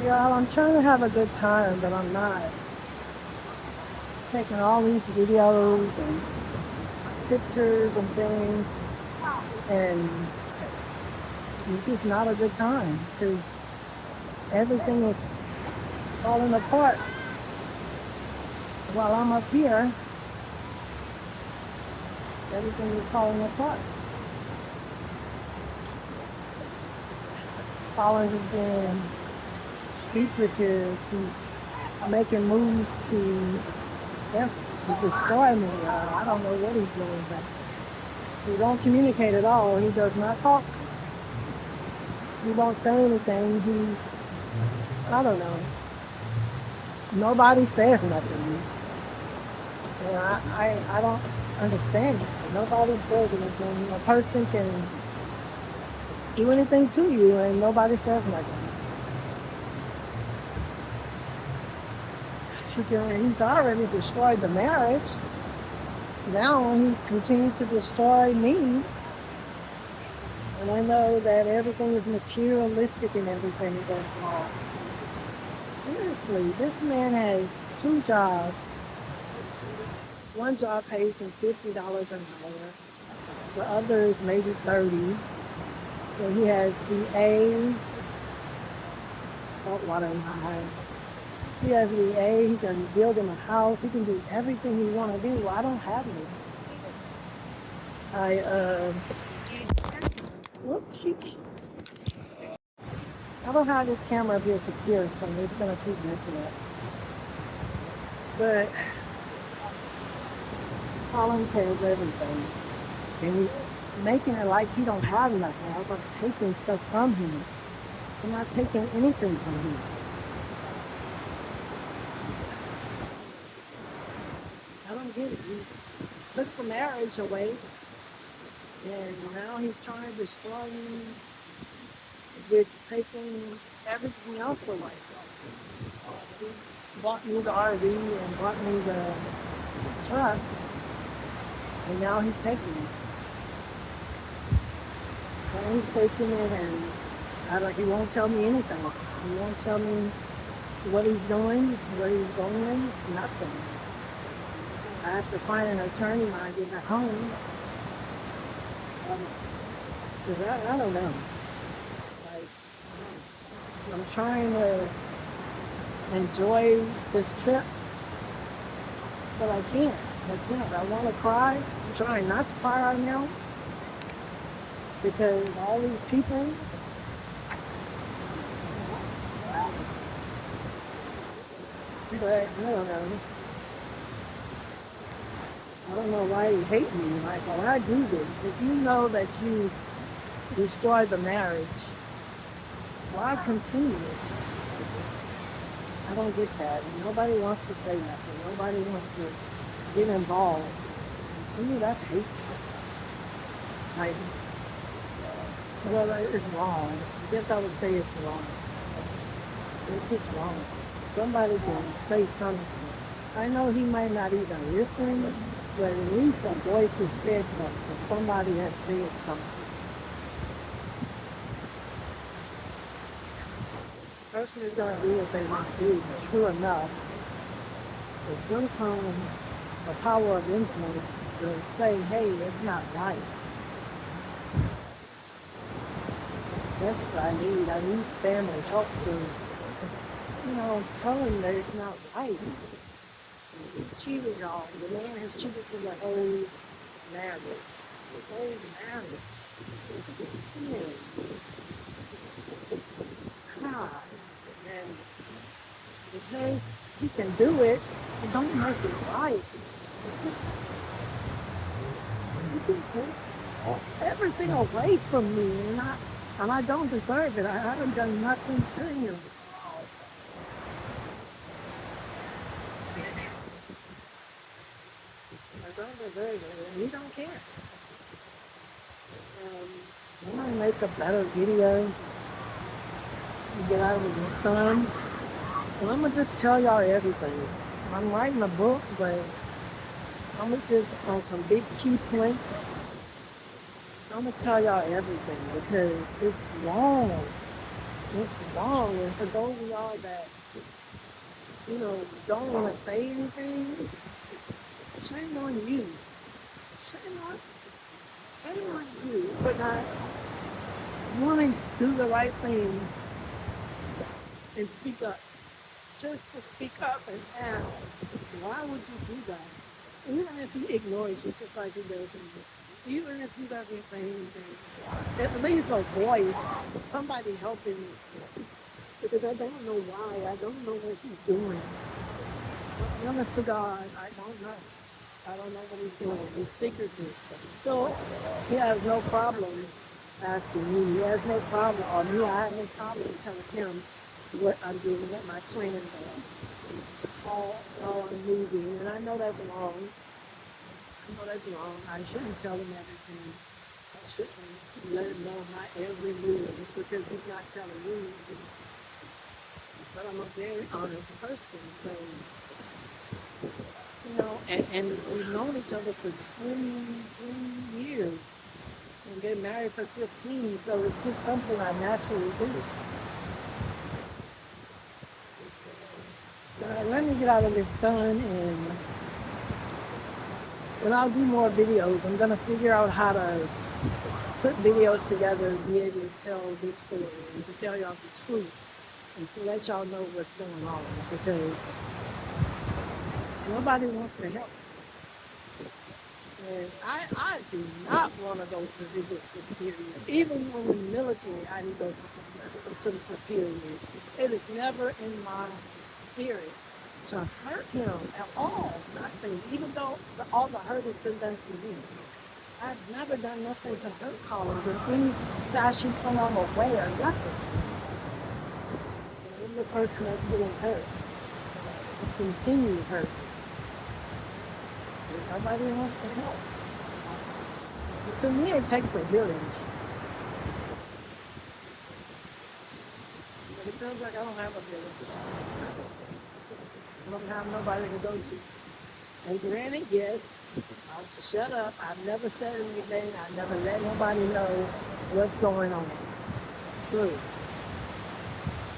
Yeah, I'm trying to have a good time, but I'm not taking all these videos and pictures and things, and it's just not a good time because everything is falling apart while I'm up here. Everything is falling apart. Collins is being secretive. He's making moves to destroy me. I don't know what he's doing, but he don't communicate at all. He does not talk. He won't say anything. I don't know. Nobody says nothing. I don't understand it. Nobody says anything. A person can do anything to you and nobody says nothing. He's already destroyed the marriage. Now he continues to destroy me. And I know that everything is materialistic and everything, but seriously, this man has two jobs. One job pays him $50 an hour. The other is maybe 30. So he has VA, salt water in my eyes. He has VA, he can build him a house, he can do everything he want to do. Well, I don't have any. I, whoops, I don't have this camera up here secure, so it's going to keep messing up. But Collins has everything. And he's making it like he don't have nothing. I'm taking stuff from him. I'm not taking anything from him. I don't get it. He took the marriage away, and now he's trying to destroy me with taking everything else away. He bought me the RV and bought me the truck, and now he's taking it. Now he's taking it, and he won't tell me anything. He won't tell me what he's doing, where he's going, nothing. I have to find an attorney when I get back home. Because I don't know. Like, I'm trying to enjoy this trip, but I can't. I want to cry. I'm trying not to cry right now because all these people, but I don't know. I don't know why you hate me. Like, when I do this, if you know that you destroyed the marriage, why continue it? I don't get that. Nobody wants to say nothing. Nobody wants to get involved. And to me, that's hateful. Like, well, it's wrong. I guess I would say it's wrong. It's just wrong. Somebody can say something. I know he might not even listen, but at least a voice has said something. Somebody has said something. The person is going to do what they want to do, but true enough, there's sometimes the power of influence to say, hey, it's not right. That's what I need. I need family help to, tell him that it's not right. He cheated on. The man has cheated through the whole marriage. The whole marriage. Yeah. God. And because he can do it, it don't make it right. You can take everything away from me, and I don't deserve it. I haven't done nothing to him. I don't deserve it, and he don't care. I'm gonna make a better video to get out of the sun. And I'm gonna just tell y'all everything. I'm writing a book, but I'm gonna just on some big key points. I'm gonna tell y'all everything because it's wrong. It's wrong. And for those of y'all that, don't want to say anything, shame on you. Shame on, shame on you for not wanting to do the right thing and speak up. Just to speak up and ask, why would you do that? Even if he ignores you, just like he does me. Even if he doesn't say anything, at least a voice, somebody helping me. Because I don't know why, I don't know what he's doing. Honest to God, I don't know. I don't know what he's doing. He's secretive. So he has no problem asking me. He has no problem, or me, I have no problem telling him what I'm doing, what my plans are, how I'm moving. And I know that's wrong. I know that's wrong. I shouldn't tell him everything. I shouldn't let him know my every move because he's not telling me. But I'm a very honest person. So, and we've known each other for 20 years. And been married for 15, so it's just something I naturally do. Let me get out of this sun and I'll do more videos. I'm gonna figure out how to put videos together and be able to tell this story and to tell y'all the truth and to let y'all know what's going on because nobody wants to help. And I do not want to go to the superiors. Even when in the military, I didn't go to the superiors. It is never in my spirit to hurt him at all. Nothing. Even though all the hurt has been done to me. I've never done nothing to hurt Collins in any fashion, form, or way or nothing. I'm the person that's getting hurt. I continue to hurt. And nobody wants to help. To me, it takes a village. But it feels like I don't have a village. I don't have nobody to go to. And granted, yes, I'll shut up. I've never said anything. I never let nobody know what's going on. True.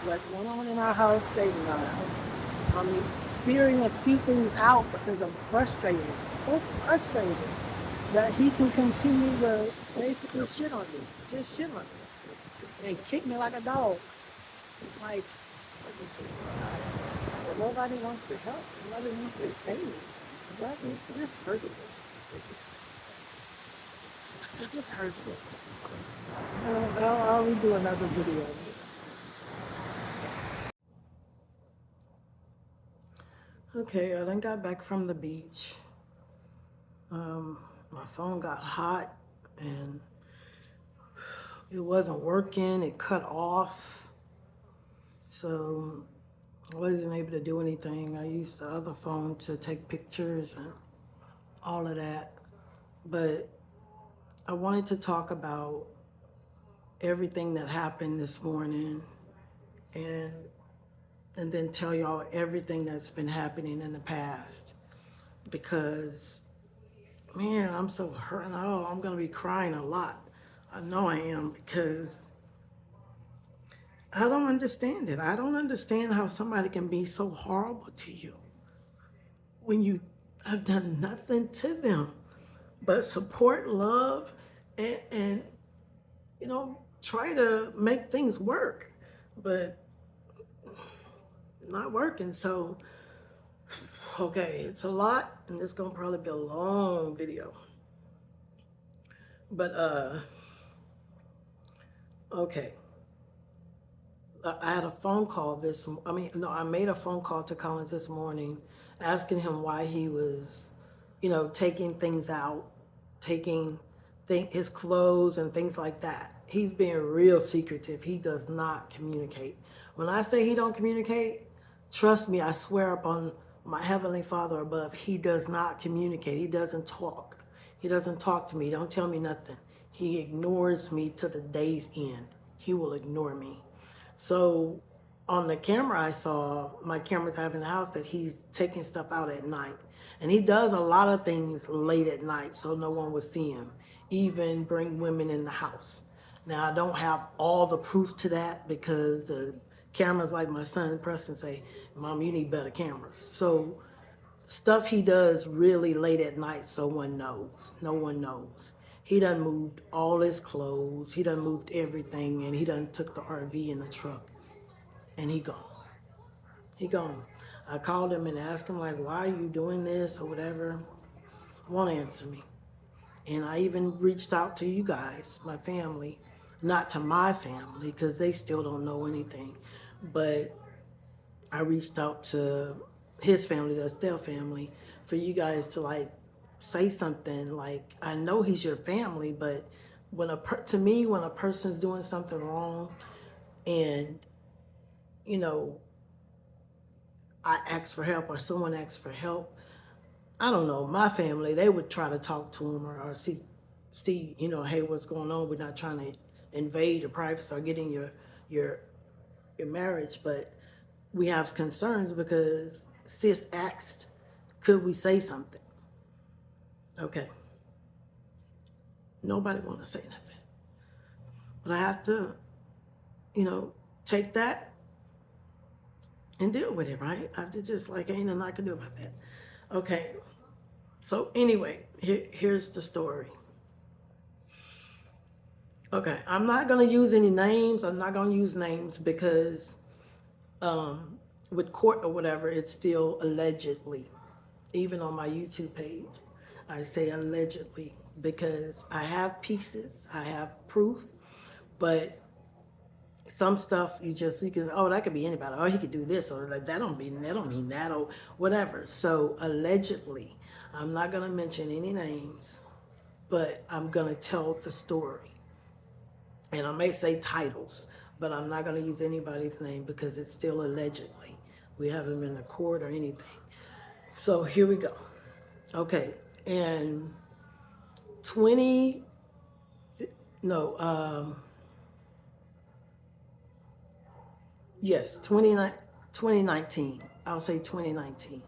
What went on in our house stayed in our house. I'm spearing a few things out because I'm frustrated. So frustrated that he can continue to basically shit on me. Just shit on me. And kick me like a dog. Like, nobody wants to help. Nobody wants to save me. But it's just hurtful. It's just hurtful. I'll redo another video. Okay, I then got back from the beach. My phone got hot and it wasn't working. It cut off. So I wasn't able to do anything. I used the other phone to take pictures and all of that. But I wanted to talk about everything that happened this morning and and then tell y'all everything that's been happening in the past because man, I'm so hurt. Oh, I'm gonna be crying a lot. I know I am because I don't understand it. I don't understand how somebody can be so horrible to you when you have done nothing to them but support, love, and try to make things work, but not working. So, okay, it's a lot, and it's gonna probably be a long video. But okay. I had a phone call I made a phone call to Collins this morning asking him why he was, taking things out, taking his clothes and things like that. He's being real secretive. He does not communicate. When I say he don't communicate, trust me, I swear upon my Heavenly Father above, he does not communicate. He doesn't talk. He doesn't talk to me. Don't tell me nothing. He ignores me to the day's end. He will ignore me. So on the camera I saw, my cameras have in the house that he's taking stuff out at night. And he does a lot of things late at night so no one would see him, even bring women in the house. Now, I don't have all the proof to that because the cameras, like my son Preston say, Mom, you need better cameras. So stuff he does really late at night, so one knows. No one knows. He done moved all his clothes. He done moved everything, and he done took the RV in the truck, and he gone. He gone. I called him and asked him like, why are you doing this or whatever? Won't answer me. And I even reached out to you guys, my family, not to my family because they still don't know anything, but I reached out to his family, the Estelle family, for you guys to like say something. Like, I know he's your family, but to me, when a person's doing something wrong, and you know, I ask for help or someone asks for help, I don't know, my family, they would try to talk to him or see, hey, what's going on? We're not trying to invade your privacy or get in your your marriage, but we have concerns because sis asked, could we say something? Okay. Nobody want to say nothing. But I have to, you know, take that and deal with it, right? I have to just like, ain't nothing I can do about that. Okay. So anyway, here's the story. Okay, I'm not gonna use any names. I'm not gonna use names because with court or whatever, it's still allegedly. Even on my YouTube page, I say allegedly because I have pieces, I have proof, but some stuff you can, oh, that could be anybody, or he could do this, or like that don't mean that, or whatever. So allegedly, I'm not gonna mention any names, but I'm gonna tell the story. And I may say titles, but I'm not going to use anybody's name because it's still allegedly. We haven't been to court or anything. So here we go. Okay, and 20, no, yes, 2019. I'll say 2019.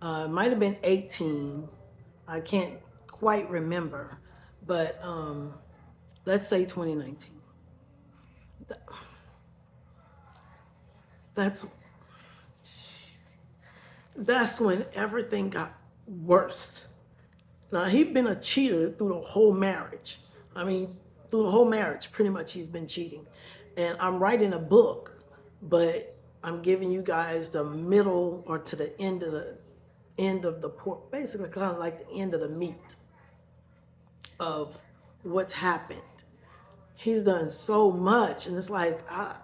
It might have been 18. I can't quite remember, but let's say 2019. That's that's when everything got worse. Now, he'd been a cheater through the whole marriage. I mean, through the whole marriage, pretty much he's been cheating. And I'm writing a book, but I'm giving you guys the middle or to the end of the pork, basically kind of like the end of the meat of what's happened. He's done so much, and it's like I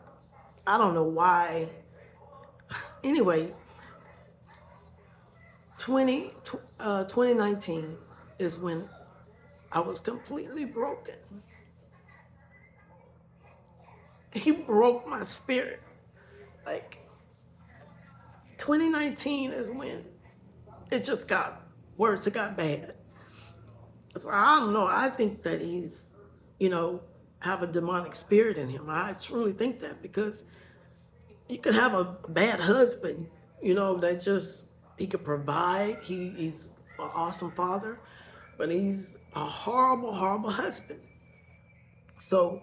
don't know why. Anyway, 2019 is when I was completely broken. He broke my spirit. Like 2019 is when it just got worse. It got bad. So I don't know. I think that he's, you know, have a demonic spirit in him. I truly think that because you could have a bad husband, that just he could provide. He's an awesome father, but he's a horrible, horrible husband. So,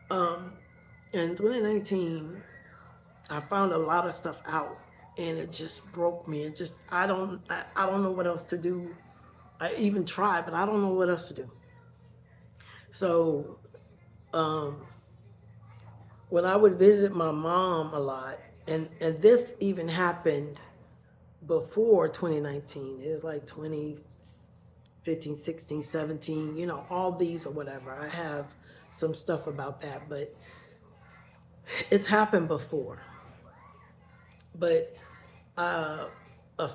in 2019, I found a lot of stuff out, and it just broke me. It just I don't know what else to do. I even tried, but I don't know what else to do. So when I would visit my mom a lot, and this even happened before 2019. It was like 2015, 16, 17, all these or whatever. I have some stuff about that, but it's happened before. But a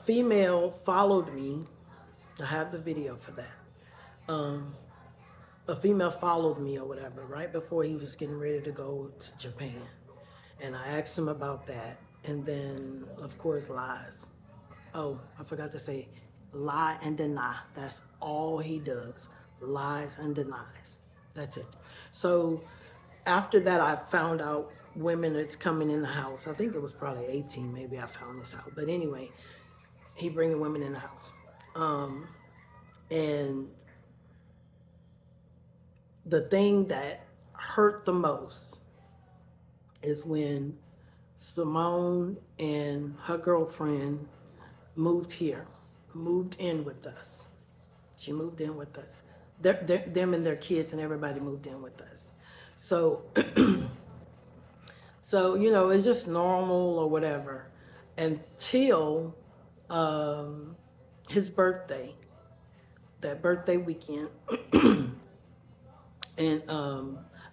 female followed me. I have the video for that. A female followed me or whatever right before he was getting ready to go to Japan. And I asked him about that. And then, of course, lies. Oh, I forgot to say, lie and deny. That's all he does. Lies and denies. That's it. So after that, I found out women that's coming in the house. I think it was probably 18, maybe I found this out. But anyway, he bringing women in the house. And the thing that hurt the most is when Simone and her girlfriend moved here, moved in with us. She moved in with us. Them and their kids and everybody moved in with us. So, so it's just normal or whatever until um, his birthday, that birthday weekend. And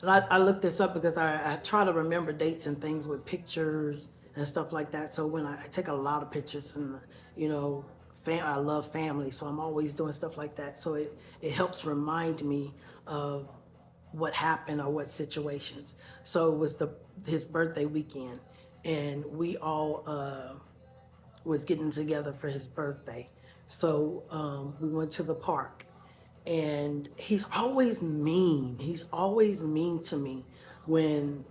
I looked this up because I try to remember dates and things with pictures and stuff like that. So when I take a lot of pictures and you know, I love family, so I'm always doing stuff like that. So it helps remind me of what happened or what situations. So it was his birthday weekend, and we all was getting together for his birthday. So we went to the park, and he's always mean. He's always mean to me when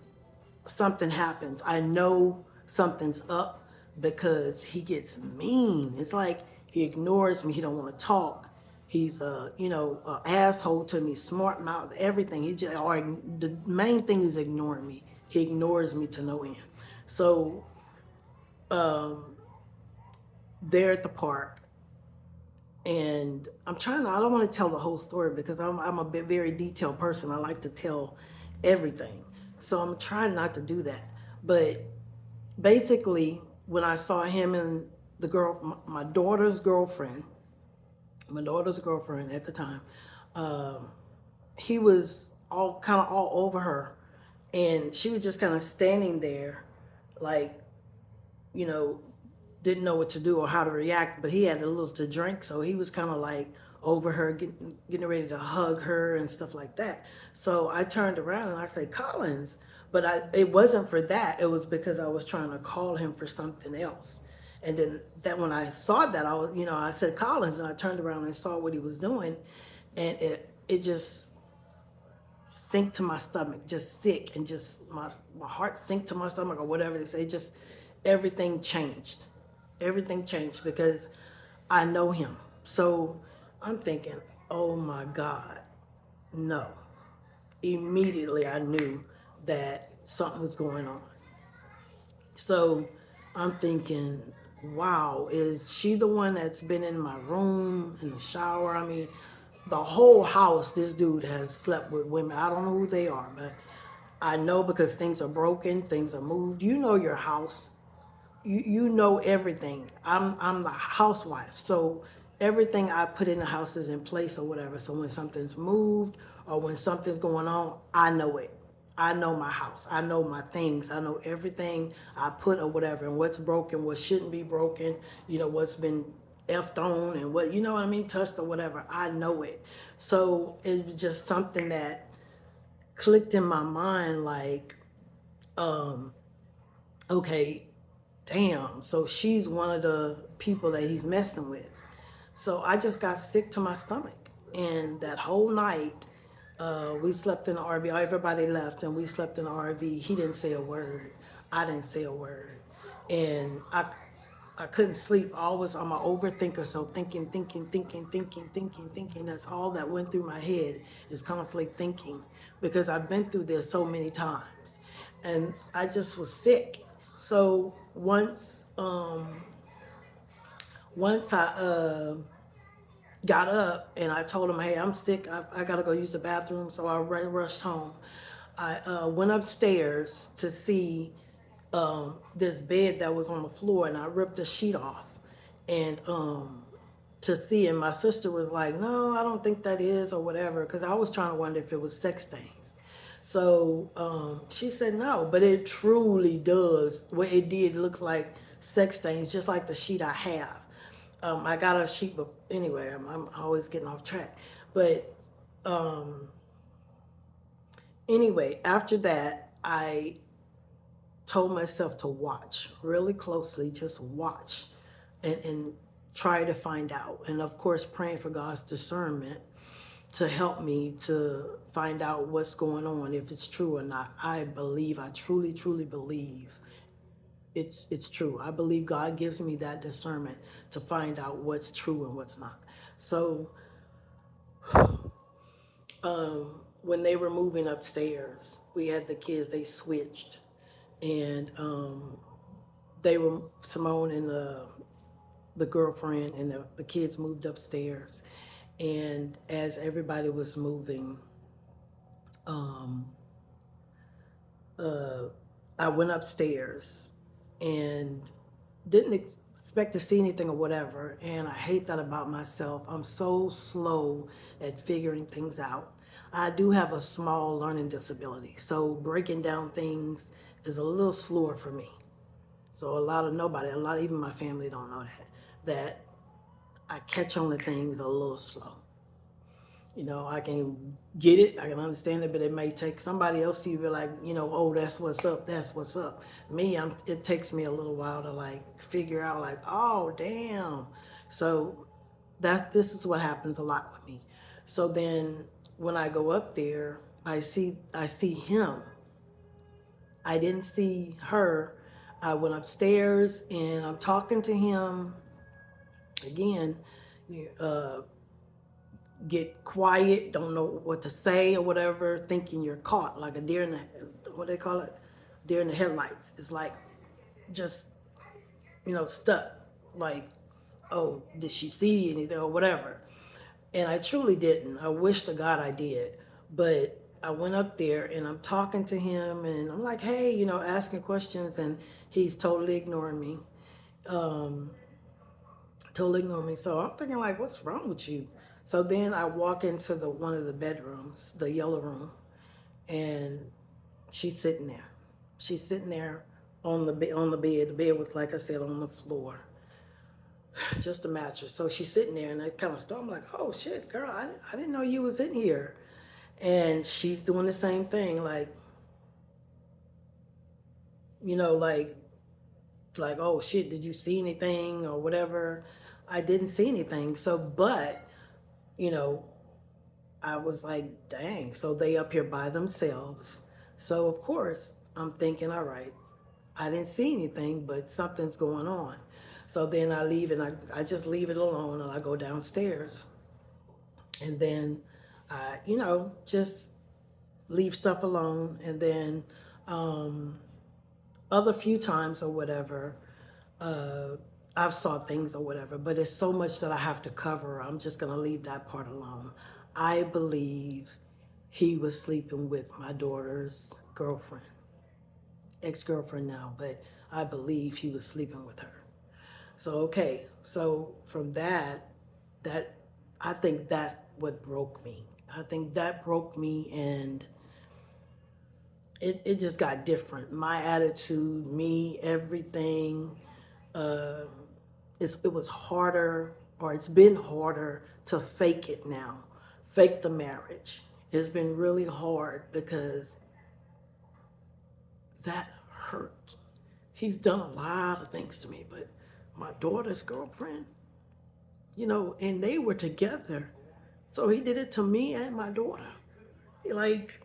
something happens. I know something's up because he gets mean. It's like he ignores me. He don't want to talk. He's a asshole to me, smart mouth, everything. The main thing is ignoring me. He ignores me to no end. So they're at the park, and I don't want to tell the whole story because I'm a very detailed person. I like to tell everything. So I'm trying not to do that. But basically, when I saw him and my my daughter's girlfriend at the time, um, he was all over her, and she was just kind of standing there, like, you know, didn't know what to do or how to react, but he had a little to drink, so he was kind of like over her, getting ready to hug her and stuff like that. So I turned around and I said, Collins, but it wasn't for that. It was because I was trying to call him for something else. And then that when I saw that, I said Collins, and I turned around and saw what he was doing, and it just sink to my stomach, just sick, and just my heart sink to my stomach or whatever they say. Just everything changed. Everything changed because I know him. So I'm thinking, oh my God, no. Immediately I knew that something was going on. So I'm thinking, wow, is she the one that's been in my room, in the shower? I mean, the whole house, this dude has slept with women. I don't know who they are, but I know because things are broken, things are moved. You know your house. You know everything. I'm the housewife, so everything I put in the house is in place or whatever. So when something's moved or when something's going on, I know it. I know my house. I know my things. I know everything I put or whatever, and what's broken, what shouldn't be broken. What's been effed on and what what I mean, touched or whatever. I know it. So it was just something that clicked in my mind, like, okay, damn, so she's one of the people that he's messing with. So I just got sick to my stomach. And that whole night, we slept in the RV. Everybody left, and we slept in the RV. He didn't say a word. I didn't say a word. And I couldn't sleep. Always, I'm an overthinker, so thinking. That's all that went through my head, is constantly thinking, because I've been through this so many times, and I just was sick. So once I got up and I told him, hey, I'm sick. I gotta go use the bathroom. So I rushed home. I went upstairs to see this bed that was on the floor, and I ripped the sheet off, and to see. And my sister was like, no, I don't think that is, or whatever, because I was trying to wonder if it was sex stains. So she said no, but it truly does. What it did look like sex stains, just like the sheet I have. I got a sheet, but anyway, I'm always getting off track. But anyway, after that, I told myself to watch really closely, just watch, and try to find out. And of course, praying for God's discernment to help me to find out what's going on, if it's true or not. I truly believe it's true. I believe God gives me that discernment to find out what's true and what's not. So when they were moving upstairs, we had the kids, they switched. And they were, Simone and the girlfriend and the kids moved upstairs. And as everybody was moving, um, uh, I went upstairs and didn't expect to see anything or whatever. And I hate that about myself. I'm so slow at figuring things out. I do have a small learning disability, so breaking down things is a little slower for me. So a lot, even my family don't know that I catch on to things a little slow. I can get it, I can understand it, but it may take somebody else to be like, oh, that's what's up, that's what's up. Me, it takes me a little while to like figure out like, oh, damn. So this is what happens a lot with me. So then when I go up there, I see him. I didn't see her. I went upstairs and I'm talking to him again. Uh, get quiet, don't know what to say or whatever, thinking you're caught like a deer in the, what they call it, deer in the headlights. It's like just stuck. Like, oh, did she see anything or whatever? And I truly didn't. I wish to God I did, but I went up there and I'm talking to him and I'm like, hey, asking questions, and he's totally ignoring me. Um, totally ignoring me. So I'm thinking like, what's wrong with you? So then I walk into the one of the bedrooms, the yellow room, and she's sitting there. She's sitting there on the on the bed. The bed was, like I said, on the floor, just a mattress. So she's sitting there, and I kind of start. I'm like, oh shit, girl, I didn't know you was in here. And she's doing the same thing, like oh shit, did you see anything or whatever? I didn't see anything. So, but you know, I was like, dang, so they up here by themselves. So of course, I'm thinking, all right, I didn't see anything, but something's going on. So then I leave and I just leave it alone and I go downstairs. And then I, just leave stuff alone. And then um, other few times or whatever, uh, I've saw things or whatever, but it's so much that I have to cover. I'm just gonna leave that part alone. I believe he was sleeping with my daughter's girlfriend, ex-girlfriend now, but I believe he was sleeping with her. So okay, so from that I think that's what broke me. I think that broke me, and it just got different. My attitude, me, everything. Uh, it was harder, or it's been harder to fake it now, fake the marriage. It's been really hard because that hurt. He's done a lot of things to me, but my daughter's girlfriend, and they were together. So he did it to me and my daughter. Like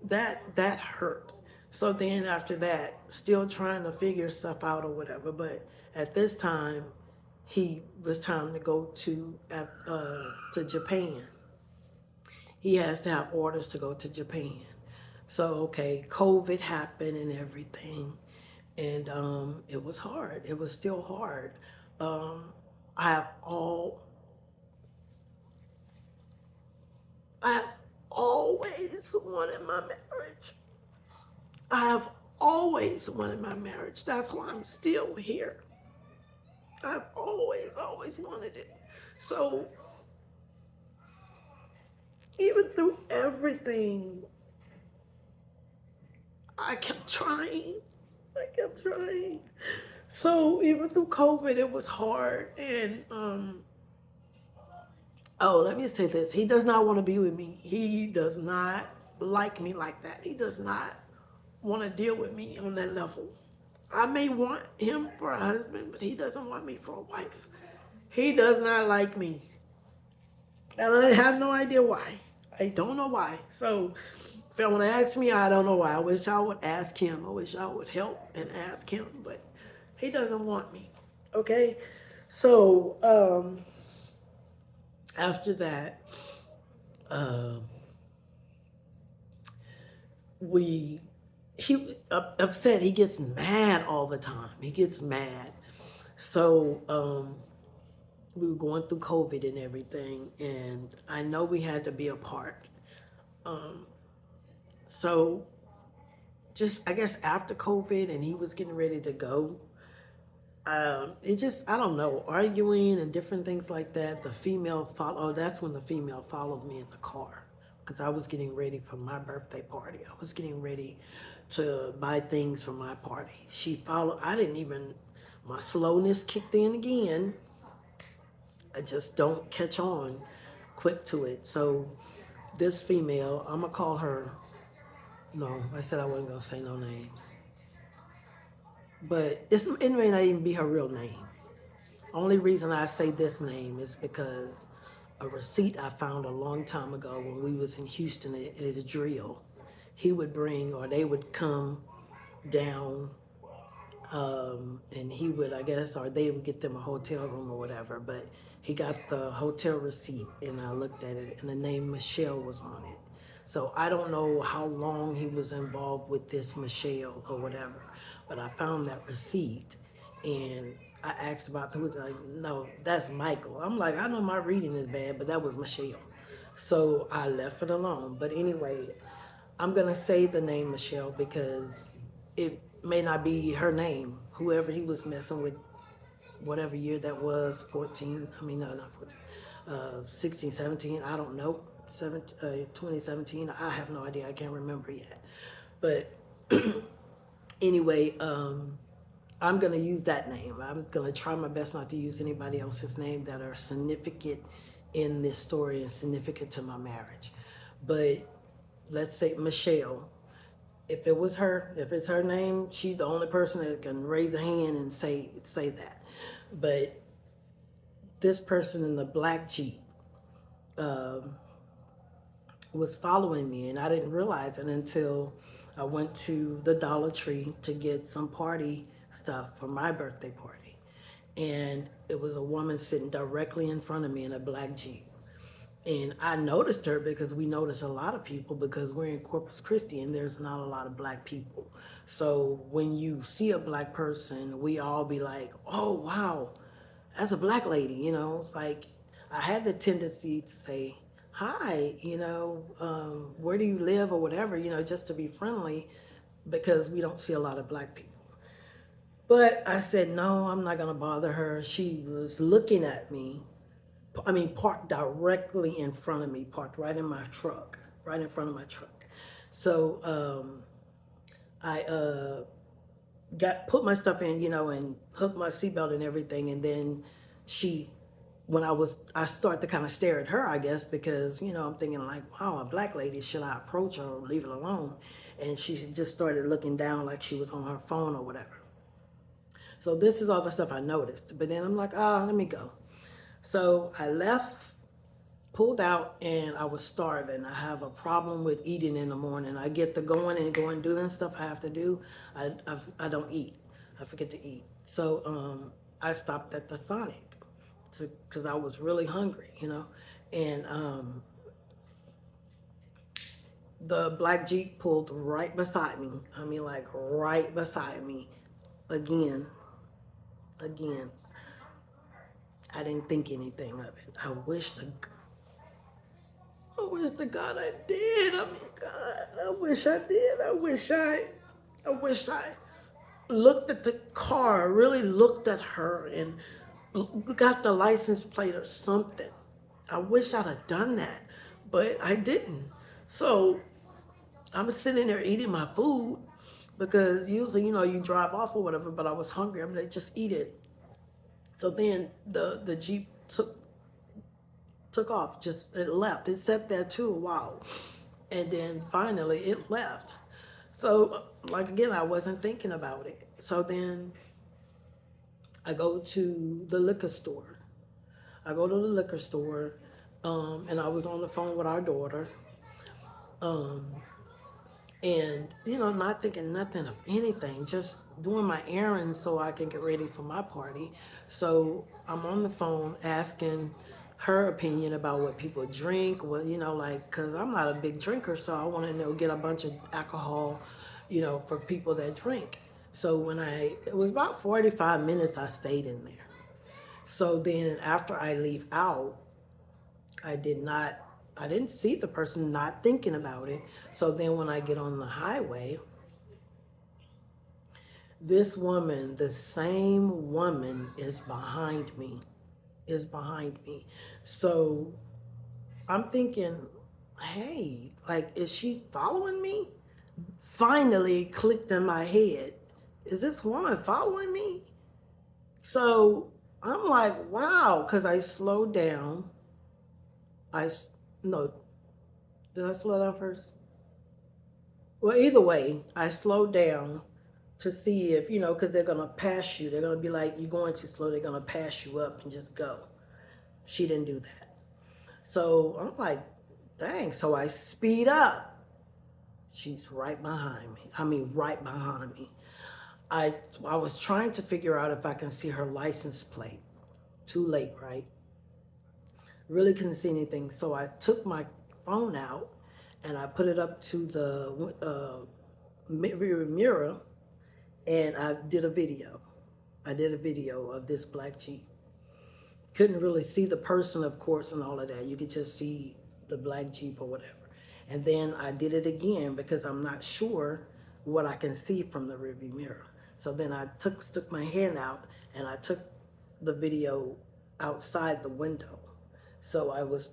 that hurt. So then after that, still trying to figure stuff out or whatever. But at this time, he was time to go to Japan. He has to have orders to go to Japan. So okay, COVID happened and everything, and it was hard. It was still hard. Um, I have all I have always wanted my marriage. I have always wanted my marriage. That's why I'm still here. I've always wanted it. So even through everything, I kept trying. I kept trying. So even through COVID, it was hard. And oh, let me say this: he does not want to be with me. He does not like me like that. He does not want to deal with me on that level. I may want him for a husband, but he doesn't want me for a wife. He does not like me. And I have no idea why. I don't know why. So if you want to ask me, I don't know why. I wish I would ask him. I wish I would help and ask him, but he doesn't want me. Okay? So after that, um, we he upset. He gets mad all the time. He gets mad. So we were going through COVID and everything, and I know we had to be apart. Um, so just I guess after COVID, and he was getting ready to go. It just I don't know, arguing and different things like that. The female follow. Oh, that's when the female followed me in the car because I was getting ready for my birthday party. I was getting ready to buy things for my party. She followed. I didn't even. My slowness kicked in again. I just don't catch on quick to it. So this female, I'm gonna call her. No, I said I wasn't gonna say no names, but it may not even be her real name. Only reason I say this name is because a receipt I found a long time ago when we was in Houston at his drill. He would bring, or they would come down, and he would, I guess, or they would get them a hotel room or whatever. But he got the hotel receipt, and I looked at it, and the name Michelle was on it. So I don't know how long he was involved with this Michelle or whatever, but I found that receipt, and I asked about who. Like, no, that's Michael. I'm like, I know my reading is bad, but that was Michelle. So I left it alone. But anyway, I'm gonna say the name Michelle because it may not be her name. Whoever he was messing with, whatever year that was, 14. I mean, no, not 14. 16, 17. I don't know. 2017. I have no idea. I can't remember yet. But anyway, I'm gonna use that name. I'm gonna try my best not to use anybody else's name that are significant in this story and significant to my marriage. But let's say Michelle. If it was her, if it's her name, she's the only person that can raise a hand and say that. But this person in the black Jeep um, was following me, and I didn't realize it until I went to the Dollar Tree to get some party stuff for my birthday party. And it was a woman sitting directly in front of me in a black Jeep. And I noticed her because we notice a lot of people because we're in Corpus Christi and there's not a lot of black people. So when you see a black person, we all be like, oh, wow, that's a black lady, Like I had the tendency to say, hi, where do you live or whatever, just to be friendly because we don't see a lot of black people. But I said, no, I'm not going to bother her. She was looking at me. I mean, parked directly in front of me, parked right in my truck, right in front of my truck. So I got put my stuff in, and hooked my seatbelt and everything. And then she, when I start to kind of stare at her, I guess, because I'm thinking like, wow, a black lady, should I approach her or leave it alone? And she just started looking down like she was on her phone or whatever. So this is all the stuff I noticed. But then I'm like, let me go. So I left, pulled out, and I was starving. I have a problem with eating in the morning. I get to going doing stuff I have to do. I don't eat. I forget to eat. So I stopped at the Sonic because I was really hungry, And the black Jeep pulled right beside me. I mean, like right beside me. Again, again. I didn't think anything of it. I wish to God I did. I mean, God, I wish I did. I wish I looked at the car, really looked at her, and got the license plate or something. I wish I'd have done that, but I didn't. So I'm sitting there eating my food because usually, you drive off or whatever, but I was hungry. I'm like, just eat it. So then the Jeep took off, just it left. It sat there too a while. And then finally it left. So like again, I wasn't thinking about it. So then I go to the liquor store. I go to the liquor store, and I was on the phone with our daughter. Um, and not thinking nothing of anything, just doing my errands so I can get ready for my party. So I'm on the phone asking her opinion about what people drink, what, like, because I'm not a big drinker, so I want to get a bunch of alcohol, for people that drink. So it was about 45 minutes I stayed in there. So then after I leave out, I did not, I didn't see the person, not thinking about it. So then when I get on the highway, this woman, the same woman is behind me, So I'm thinking, hey, like, is she following me? Finally clicked in my head. Is this woman following me? So I'm like, wow, because I slowed down. No, did I slow down first? Well, either way, I slowed down to see if, because they're going to pass you. They're going to be like, you're going too slow. They're going to pass you up and just go. She didn't do that. So I'm like, dang. So I speed up. She's right behind me. I mean, right behind me. I was trying to figure out if I can see her license plate. Too late, right? Really couldn't see anything. So I took my phone out and I put it up to the rear mirror and I did a video. I did a video of this black Jeep. Couldn't really see the person, of course, and all of that. You could just see the black Jeep or whatever. And then I did it again because I'm not sure what I can see from the rearview mirror. So then I stuck my hand out and I took the video outside the window. So I was,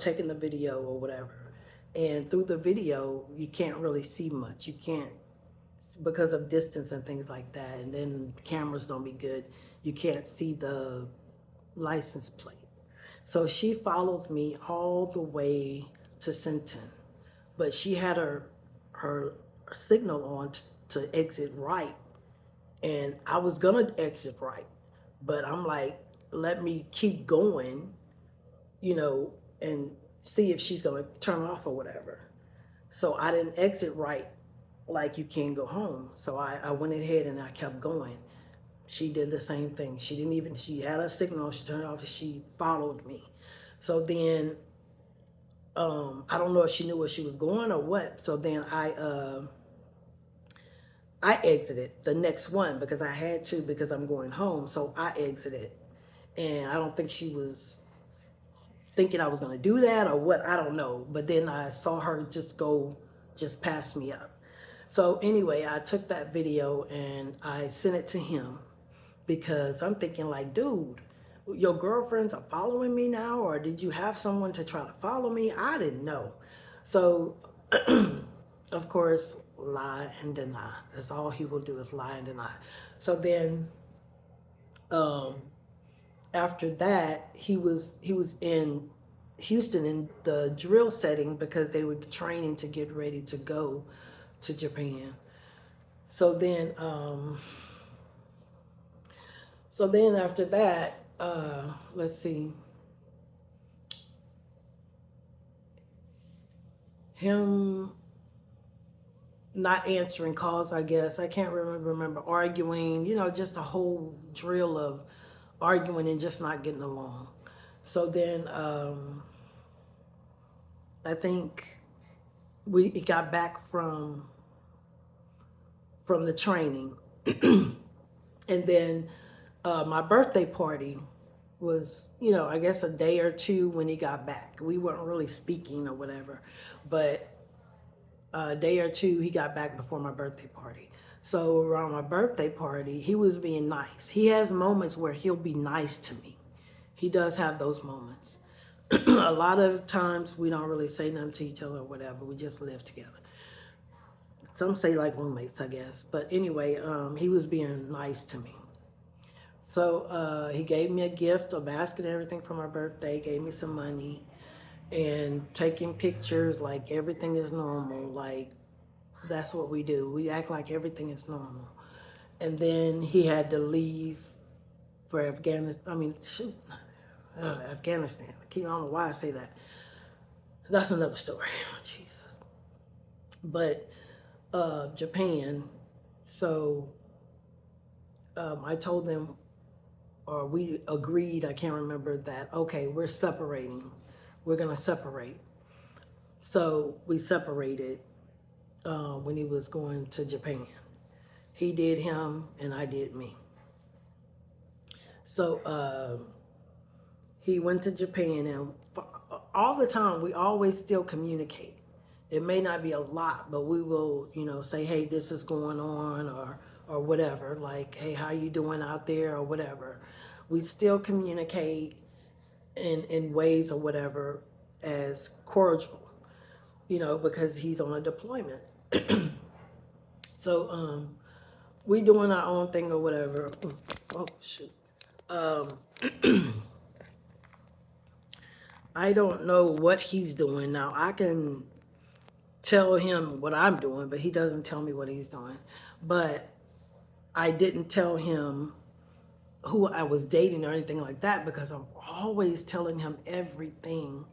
taking the video or whatever. And through the video, you can't really see much. You can't, because of distance and things like that. And then cameras don't be good. You can't see the license plate. So she followed me all the way to Sinton, but she had her signal on to exit right, and I was gonna exit right, but I'm like, let me keep going, and see if she's gonna turn off or whatever. So I didn't exit right like you can go home. So I went ahead and I kept going. She did the same thing. She had a signal, she turned it off, she followed me. So then, I don't know if she knew where she was going or what. So then I exited the next one because I had to because I'm going home. So I exited. And I don't think she was thinking I was going to do that or what, I don't know. But then I saw her just pass me up. So anyway, I took that video and I sent it to him because I'm thinking like, dude, your girlfriends are following me now, or did you have someone to try to follow me? I didn't know. So, of course, lie and deny. That's all he will do is lie and deny. So then, um, after that, he was in Houston in the drill setting because they were training to get ready to go to Japan. So then, after that, let's see, him not answering calls, I guess. I can't remember arguing, just a whole drill of arguing and just not getting along. So then I think we got back from the training. And then my birthday party was, I guess a day or two when he got back. We weren't really speaking or whatever, but a day or two he got back before my birthday party. So around my birthday party, he was being nice. He has moments where he'll be nice to me. He does have those moments. A lot of times we don't really say nothing to each other or whatever. We just live together. Some say like roommates, I guess. But anyway, he was being nice to me. So he gave me a gift, a basket, everything for my birthday, gave me some money, and taking pictures like everything is normal. Like, that's what we do. We act like everything is normal. And then he had to leave for Afghanistan. I mean, shoot, Afghanistan. I don't know why I say that. That's another story. Jesus. But Japan. So I told them or we agreed, I can't remember that, okay, we're separating. We're going to separate. So we separated when he was going to Japan. He did him and I did me. So he went to Japan, and all the time we always still communicate. It may not be a lot, but we will, say, hey, this is going on, or whatever. Like, hey, how you doing out there, or whatever. We still communicate in ways or whatever as cordial, because he's on a deployment. So we doing our own thing or whatever. Oh shoot. Um, I don't know what he's doing now. I can tell him what I'm doing, but he doesn't tell me what he's doing. But I didn't tell him who I was dating or anything like that, because I'm always telling him everything.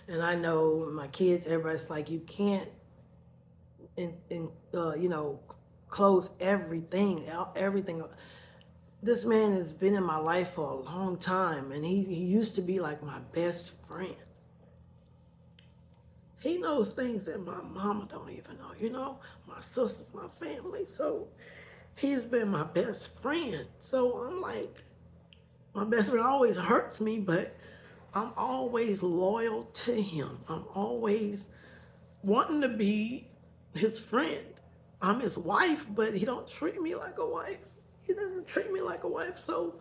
And I know my kids, everybody's like, you can't, close everything, everything. This man has been in my life for a long time, and he used to be like my best friend. He knows things that my mama don't even know, my sisters, my family. So he's been my best friend. So I'm like, my best friend always hurts me, but I'm always loyal to him. I'm always wanting to be his friend. I'm his wife, but he don't treat me like a wife. He doesn't treat me like a wife. So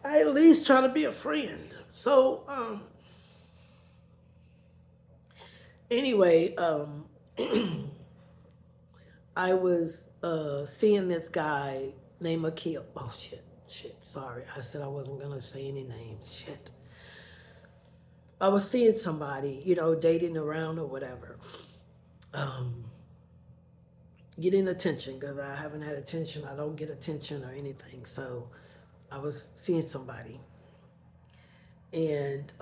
I at least try to be a friend. So anyway, I was seeing this guy named Akil. Oh shit. Sorry, I said I wasn't gonna say any names. Shit. I was seeing somebody, dating around or whatever, um, getting attention, because I haven't had attention. I don't get attention or anything. So I was seeing somebody, and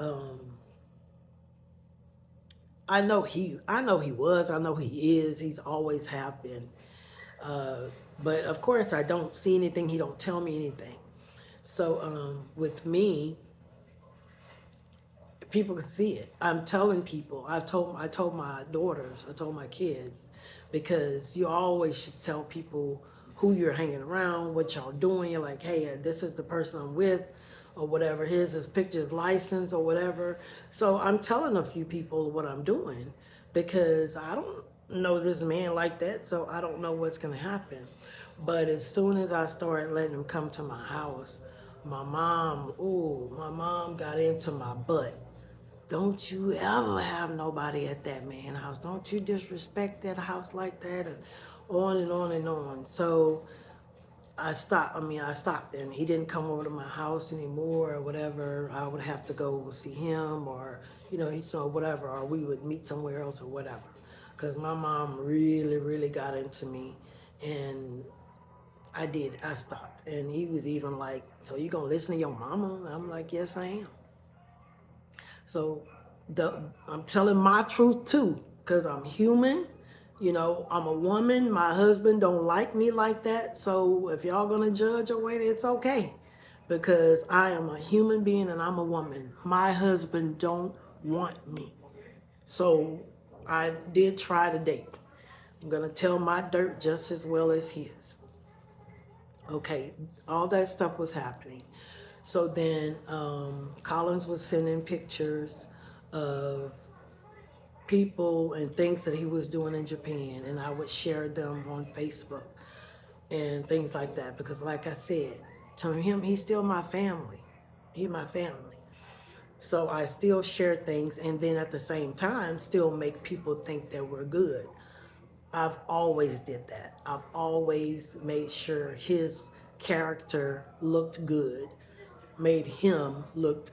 I know he was, I know he is. He's always have been. Uh, but of course, I don't see anything. He don't tell me anything. So with me, people can see it. I'm telling people. I told my daughters. I told my kids, because you always should tell people who you're hanging around, what y'all doing. You're like, hey, this is the person I'm with, or whatever. Here's his picture, his license, or whatever. So I'm telling a few people what I'm doing, because I don't know this man like that, so I don't know what's gonna happen. But as soon as I started letting him come to my house, my mom got into my butt. Don't you ever have nobody at that man house. Don't you disrespect that house like that, and on and on and on. So I stopped, and he didn't come over to my house anymore or whatever. I would have to go see him, or, he saw whatever, or we would meet somewhere else or whatever. Because my mom really, really got into me, and I stopped. And he was even like, so you gonna listen to your mama? And I'm like, yes, I am. So I'm telling my truth too, because I'm human. I'm a woman. My husband don't like me like that. So if y'all gonna judge or wait, it's okay, because I am a human being and I'm a woman. My husband don't want me. So I did try to date. I'm gonna tell my dirt just as well as his. Okay, all that stuff was happening. So then Collins was sending pictures of people and things that he was doing in Japan, and I would share them on Facebook and things like that, because like I said, to him, he's still my family. He's my family. So I still share things, and then at the same time still make people think that we're good. I've always did that. I've always made sure his character looked good, made him look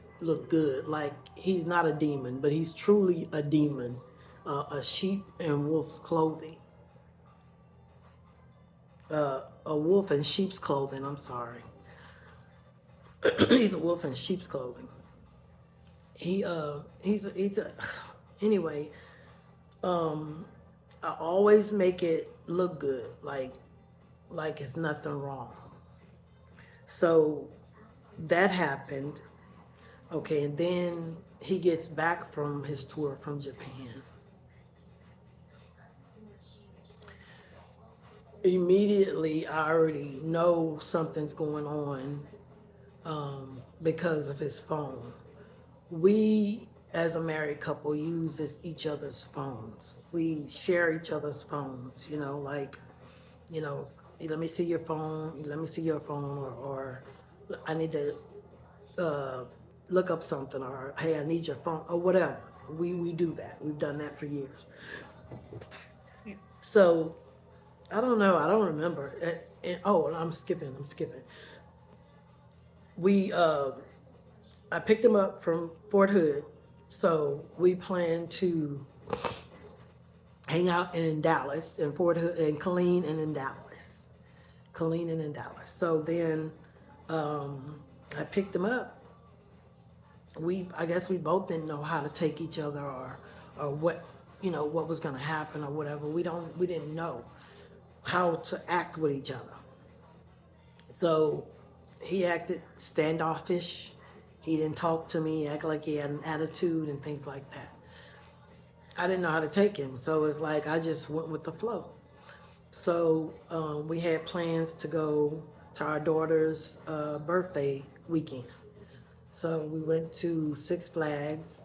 good. Like, he's not a demon, but he's truly a demon, a sheep in wolf's clothing, a wolf in sheep's clothing. I'm sorry, he's a wolf in sheep's clothing. He's a anyway. I always make it look good, like it's nothing wrong. So That happened. Okay, and then he gets back from his tour from Japan. Immediately, I already know something's going on because of his phone. We, as a married couple, use each other's phones. We share each other's phones, like, you know, let me see your phone, let me see your phone, or I need to uh, look up something, or hey, I need your phone, or whatever. We do that. We've done that for years. So I don't know. I don't remember. Oh, I'm skipping. I'm skipping. We I picked him up from Fort Hood, so we plan to hang out in Dallas, in Fort Hood, in Killeen, and in Dallas, Killeen and in Dallas. So then I picked him up. I guess we both didn't know how to take each other, or what, what was going to happen or whatever. We didn't know how to act with each other. So he acted standoffish. He didn't talk to me, act like he had an attitude and things like that. I didn't know how to take him, so it's like I just went with the flow. So we had plans to go to our daughter's birthday weekend. So we went to Six Flags,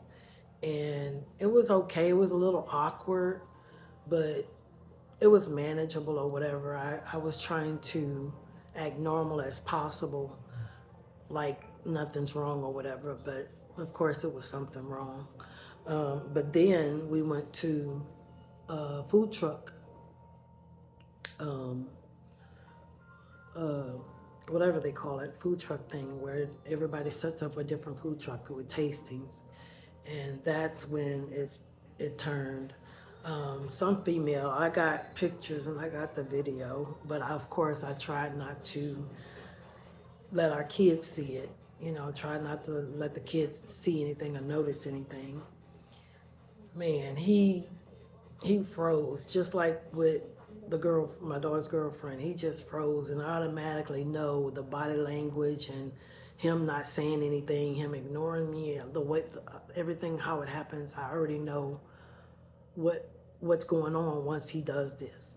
and it was okay. It was a little awkward, but it was manageable or whatever. I was trying to act normal as possible, like nothing's wrong or whatever, but of course it was something wrong. But then we went to a food truck, um, uh, whatever they call it, food truck thing, where everybody sets up a different food truck with tastings, and that's when it turned. Some female. I got pictures and I got the video, but of course I tried not to let our kids see it. Try not to let the kids see anything or notice anything. Man, he froze just like with my daughter's girlfriend. He just froze, and I automatically know the body language and him not saying anything, him ignoring me, the way everything how it happens. I already know what's going on once he does this.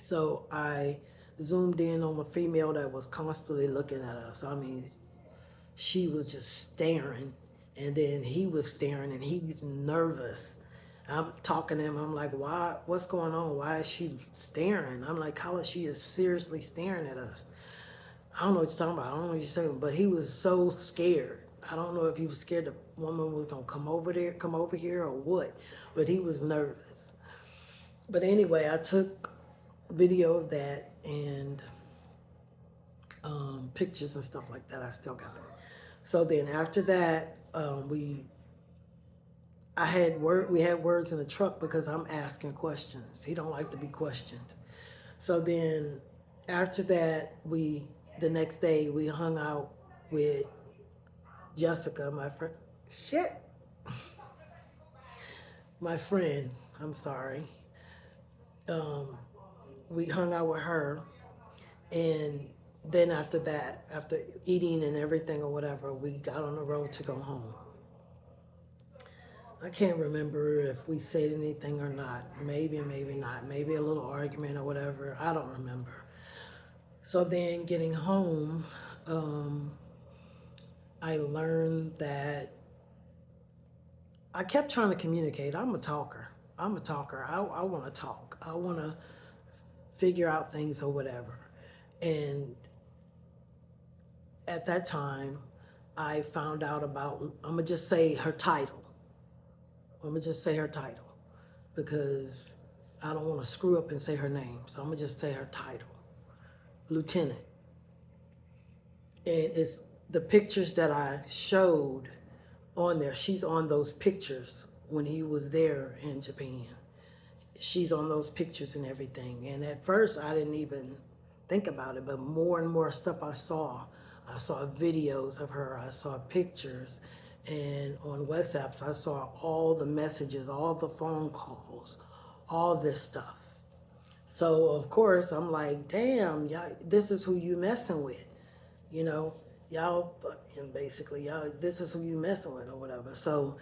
So I zoomed in on a female that was constantly looking at us. I mean, she was just staring, and then he was staring, and he's nervous. I'm talking to him. I'm like, why? What's going on? Why is she staring? I'm like, Colin, she is seriously staring at us. I don't know what you're talking about. I don't know what you're saying, but he was so scared. I don't know if he was scared the woman was gonna come over here, or what, but he was nervous. But anyway, I took video of that, and pictures and stuff like that. I still got that. So then after that, we had words in the truck because I'm asking questions. He don't like to be questioned. So then after that, the next day we hung out with Jessica, my friend. Shit, my friend. I'm sorry. Um, we hung out with her, and then after that, after eating and everything or whatever, we got on the road to go home. I can't remember if we said anything or not. Maybe, maybe not. Maybe a little argument or whatever. I don't remember. So then getting home, um, I learned that I kept trying to communicate. I'm a talker. I'm a talker. I want to talk. I want to figure out things or whatever. And at that time, I found out about, I'm going to just say her title. I'm going to just say her title because I don't want to screw up and say her name. So I'm going to just say her title, Lieutenant. And it's the pictures that I showed on there. She's on those pictures when he was there in Japan. She's on those pictures and everything. And at first, I didn't even think about it, but more and more stuff I saw videos of her, I saw pictures, and on WhatsApps, I saw all the messages, all the phone calls, all this stuff. So of course, I'm like, damn, y'all, this is who you messing with, you know. y'all fucking basically, y'all, this is who you messing with or whatever. So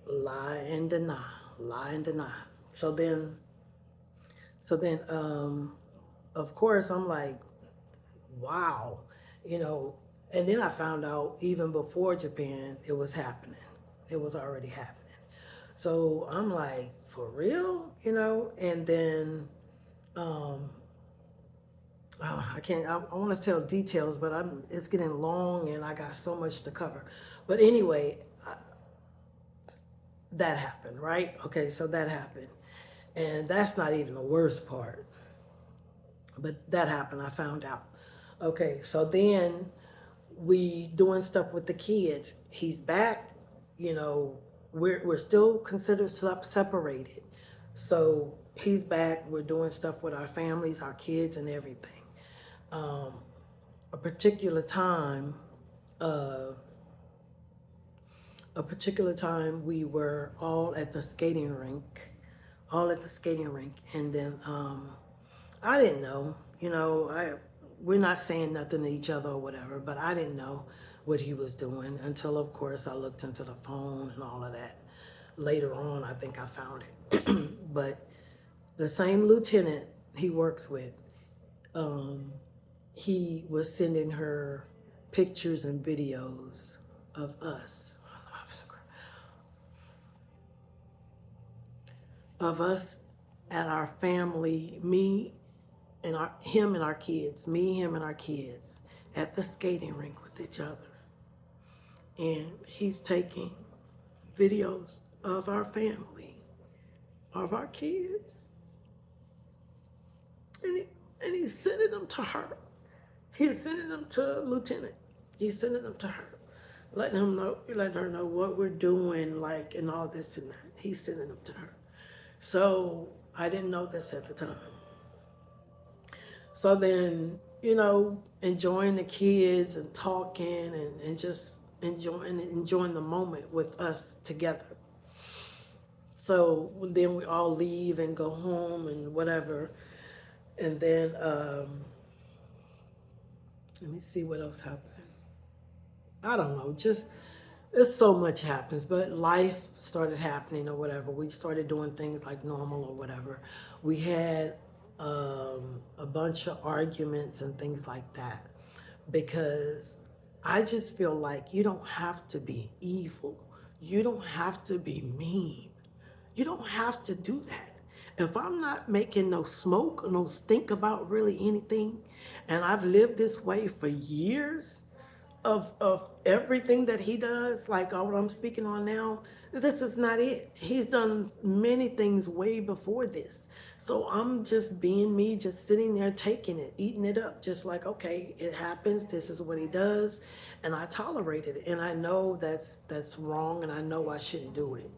lie and deny, lie and deny. So then, so then, of course, I'm like, wow, you know, and then I found out even before Japan, it was happening. It was already happening. So I'm like, for real, you know? And then, um, I can't, I want to tell details, but it's getting long and I got so much to cover. But anyway, that happened, right? Okay, so that happened. And that's not even the worst part. But that happened, I found out. Okay, so then we doing stuff with the kids. He's back, you know, we're still considered separated. So he's back, we're doing stuff with our families, our kids and everything. Um, a particular time, uh, a particular time we were all at the skating rink, and then I didn't know, you know, we're not saying nothing to each other or whatever, but I didn't know what he was doing until, of course, I looked into the phone and all of that. Later on, I think I found it. But the same lieutenant he works with, um, he was sending her pictures and videos of us, at our family, me and him and our kids, me, him, and our kids at the skating rink with each other. And he's taking videos of our family, of our kids, and, and he's sending them to her. He's sending them to Lieutenant. He's sending them to her, letting her know what we're doing, like, and all this and that. He's sending them to her. So I didn't know this at the time. So then, you know, enjoying the kids and talking and just enjoying the moment with us together. So then we all leave and go home and whatever. And then let me see what else happened. I don't know, just there's so much happens, but life started happening or whatever. We started doing things like normal or whatever. We had a bunch of arguments and things like that because I just feel like you don't have to be evil. You don't have to be mean. You don't have to do that. If I'm not making no smoke, no stink about really anything, and I've lived this way for years, of everything that he does, like all what I'm speaking on now, this is not it. He's done many things way before this. So I'm just being me, just sitting there taking it, eating it up, just like, okay, it happens. This is what he does, and I tolerate it. And I know that's wrong, and I know I shouldn't do it.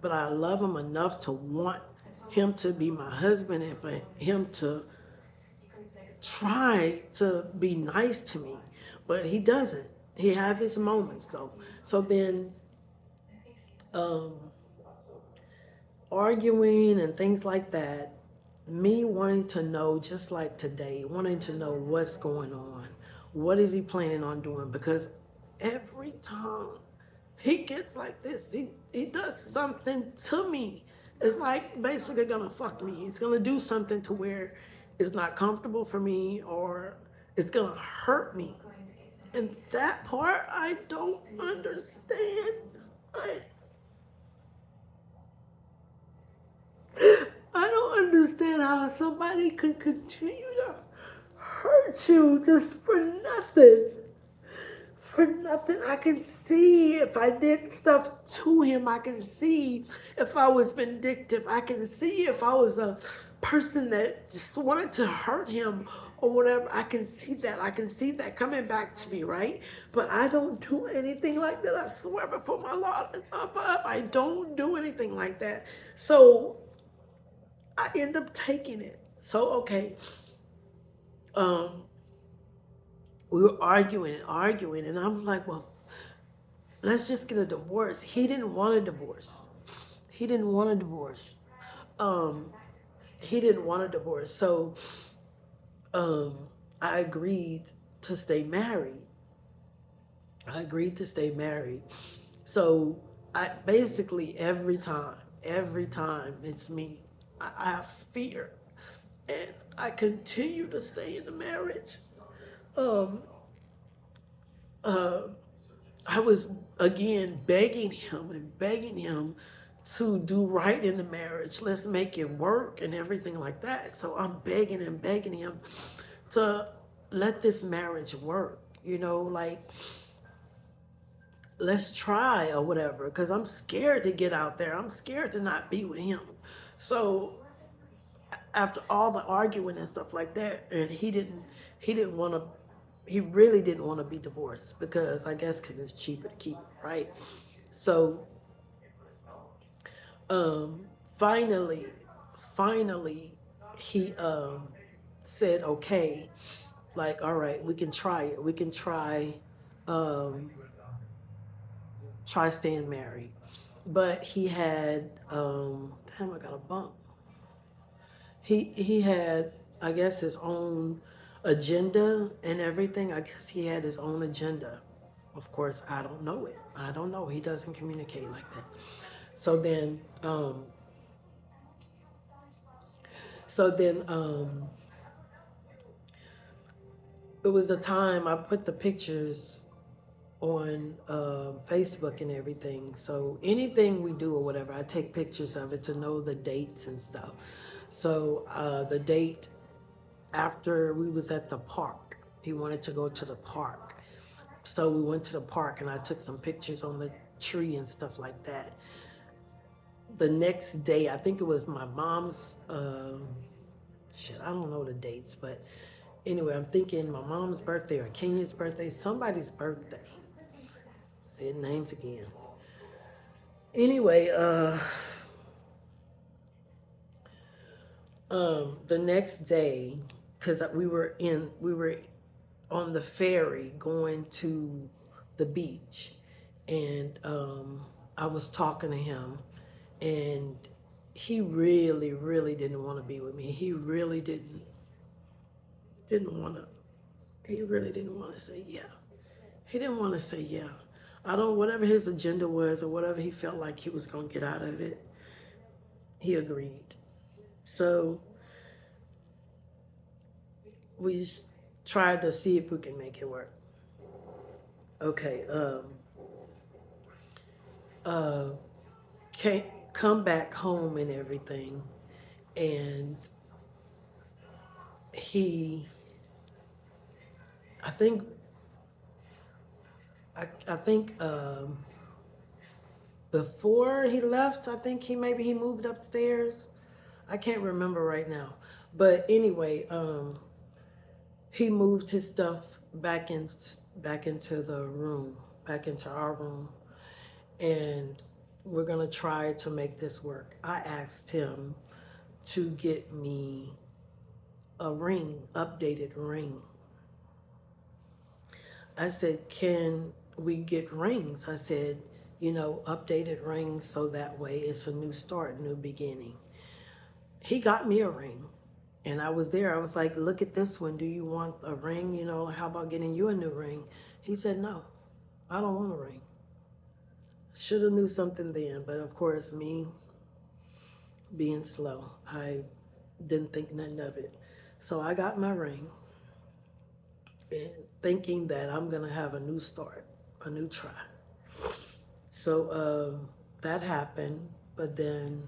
But I love him enough to want him to be my husband and for him to try to be nice to me, but he doesn't. He have his moments though. So then, um, arguing and things like that, me wanting to know, just like today, wanting to know what's going on, what is he planning on doing? Because every time he gets like this, he does something to me. It's like basically gonna fuck me. He's gonna do something to where it's not comfortable for me or it's gonna hurt me. And that part I don't understand. I I don't understand how somebody could continue to hurt you just for nothing. For nothing. I can see if I did stuff to him. I can see if I was vindictive. I can see if I was a person that just wanted to hurt him or whatever. I can see that. I can see that coming back to me, right? But I don't do anything like that. I swear before my Lord above, I don't do anything like that. So I end up taking it. So okay, um, we were arguing, and I was like, well, let's just get a divorce. He didn't want a divorce. He didn't want a divorce. Um, he didn't want a divorce. So um, I agreed to stay married. I agreed to stay married. So I basically every time it's me, I have fear, and I continue to stay in the marriage. Um, uh, I was again begging him to do right in the marriage. Let's make it work and everything like that. So I'm begging him to let this marriage work. Like, let's try or whatever, because I'm scared to get out there. I'm scared to not be with him. So after all the arguing and stuff like that, and he didn't want to, he really didn't want to be divorced, because I guess because it's cheaper to keep it, right? So um finally finally he said, okay, like, all right, we can try it, we can um try staying married. But he had, damn, I got a bump. He had, I guess, his own agenda and everything. I guess he had his own agenda. Of course, I don't know it. I don't know. He doesn't communicate like that. So then, so then, it was the time I put the pictures on Facebook and everything. So anything we do or whatever, I take pictures of it to know the dates and stuff. So the date after we was at the park, he wanted to go to the park. So we went to the park and I took some pictures on the tree and stuff like that. The next day, I think it was my mom's, shit, I don't know the dates, but anyway, I'm thinking my mom's birthday or Kenya's birthday, somebody's birthday. Said names again. Anyway, the next day, because we were on the ferry going to the beach, and I was talking to him, and he really, really didn't want to be with me. He really didn't want to. He really didn't want to say yeah. He didn't want to say yeah. I don't, whatever his agenda was or whatever he felt like he was gonna get out of it, he agreed. So we just tried to see if we can make it work. Okay, uh, came, come back home and everything, and he, I think, I think before he left, I think he moved upstairs. I can't remember right now, but anyway, he moved his stuff back into the room, back into our room, and we're gonna try to make this work. I asked him to get me a ring, updated ring. I said, can we get rings? I said, updated rings so that way it's a new start, new beginning. He got me a ring. And I was there. I was like, look at this one. Do you want a ring? How about getting you a new ring? He said, no, I don't want a ring. Should have knew something then. But of course, me being slow, I didn't think nothing of it. So I got my ring, and thinking that I'm going to have a new start, a new try. So that happened. But then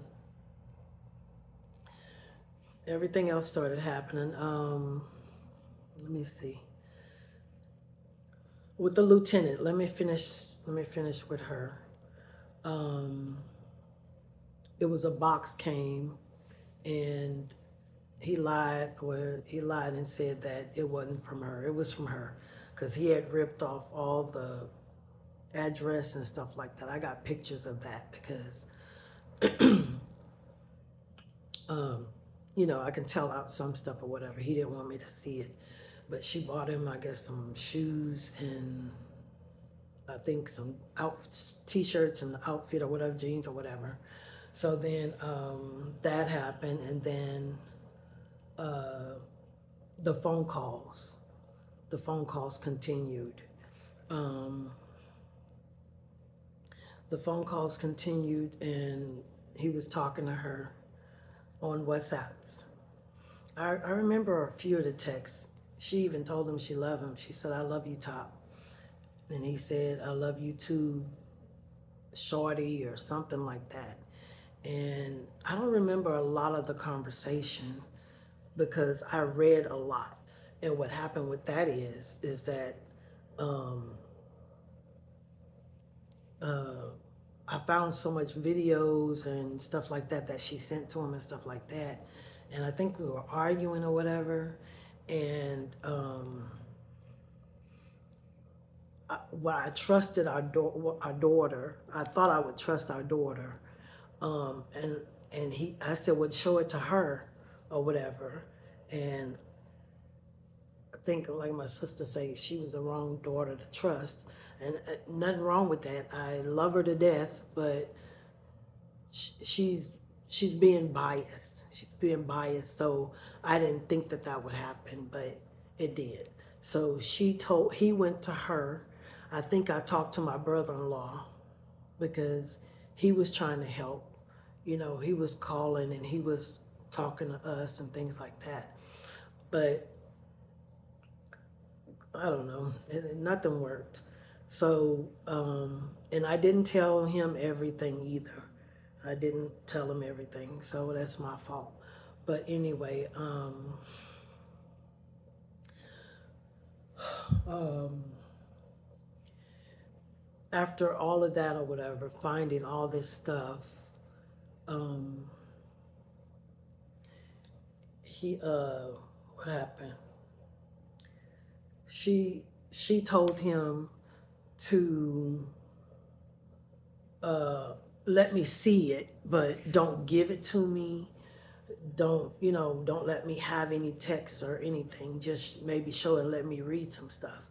everything else started happening. Let me see. With the lieutenant, let me finish. Let me finish with her. Um, it was a box came, and he lied and said that it wasn't from her. It was from her, because he had ripped off all the address and stuff like that. I got pictures of that because, um, I can tell out some stuff or whatever. He didn't want me to see it, but she bought him, I guess, some shoes and I think some t-shirts and outfit or whatever, jeans or whatever. So then that happened, and then uh, the phone calls, continued. Um, The phone calls continued, and he was talking to her on WhatsApps. I remember a few of the texts. She even told him she loved him. She said, "I love you, Top." And he said, "I love you too, Shorty," or something like that. And I don't remember a lot of the conversation because I read a lot. And what happened with that is that um, uh, I found so much videos and stuff like that that she sent to him and stuff like that. And I think we were arguing or whatever. And I trusted our daughter. I thought I would trust our daughter. And I said, "Would show it to her or whatever." And I think, like my sister say, she was the wrong daughter to trust. And nothing wrong with that. I love her to death, but she's she's being biased. She's being biased. So I didn't think that that would happen, but it did. So he went to her. I think I talked to my brother-in-law because he was trying to help. You know, he was calling and he was talking to us and things like that. But I don't know, nothing worked. So, and I didn't tell him everything either. I didn't tell him everything, so that's my fault. But anyway, um, after all of that or whatever, finding all this stuff, um, what happened? She told him to uh, let me see it, but don't give it to me. Don't let me have any text or anything. Just maybe show it, let me read some stuff.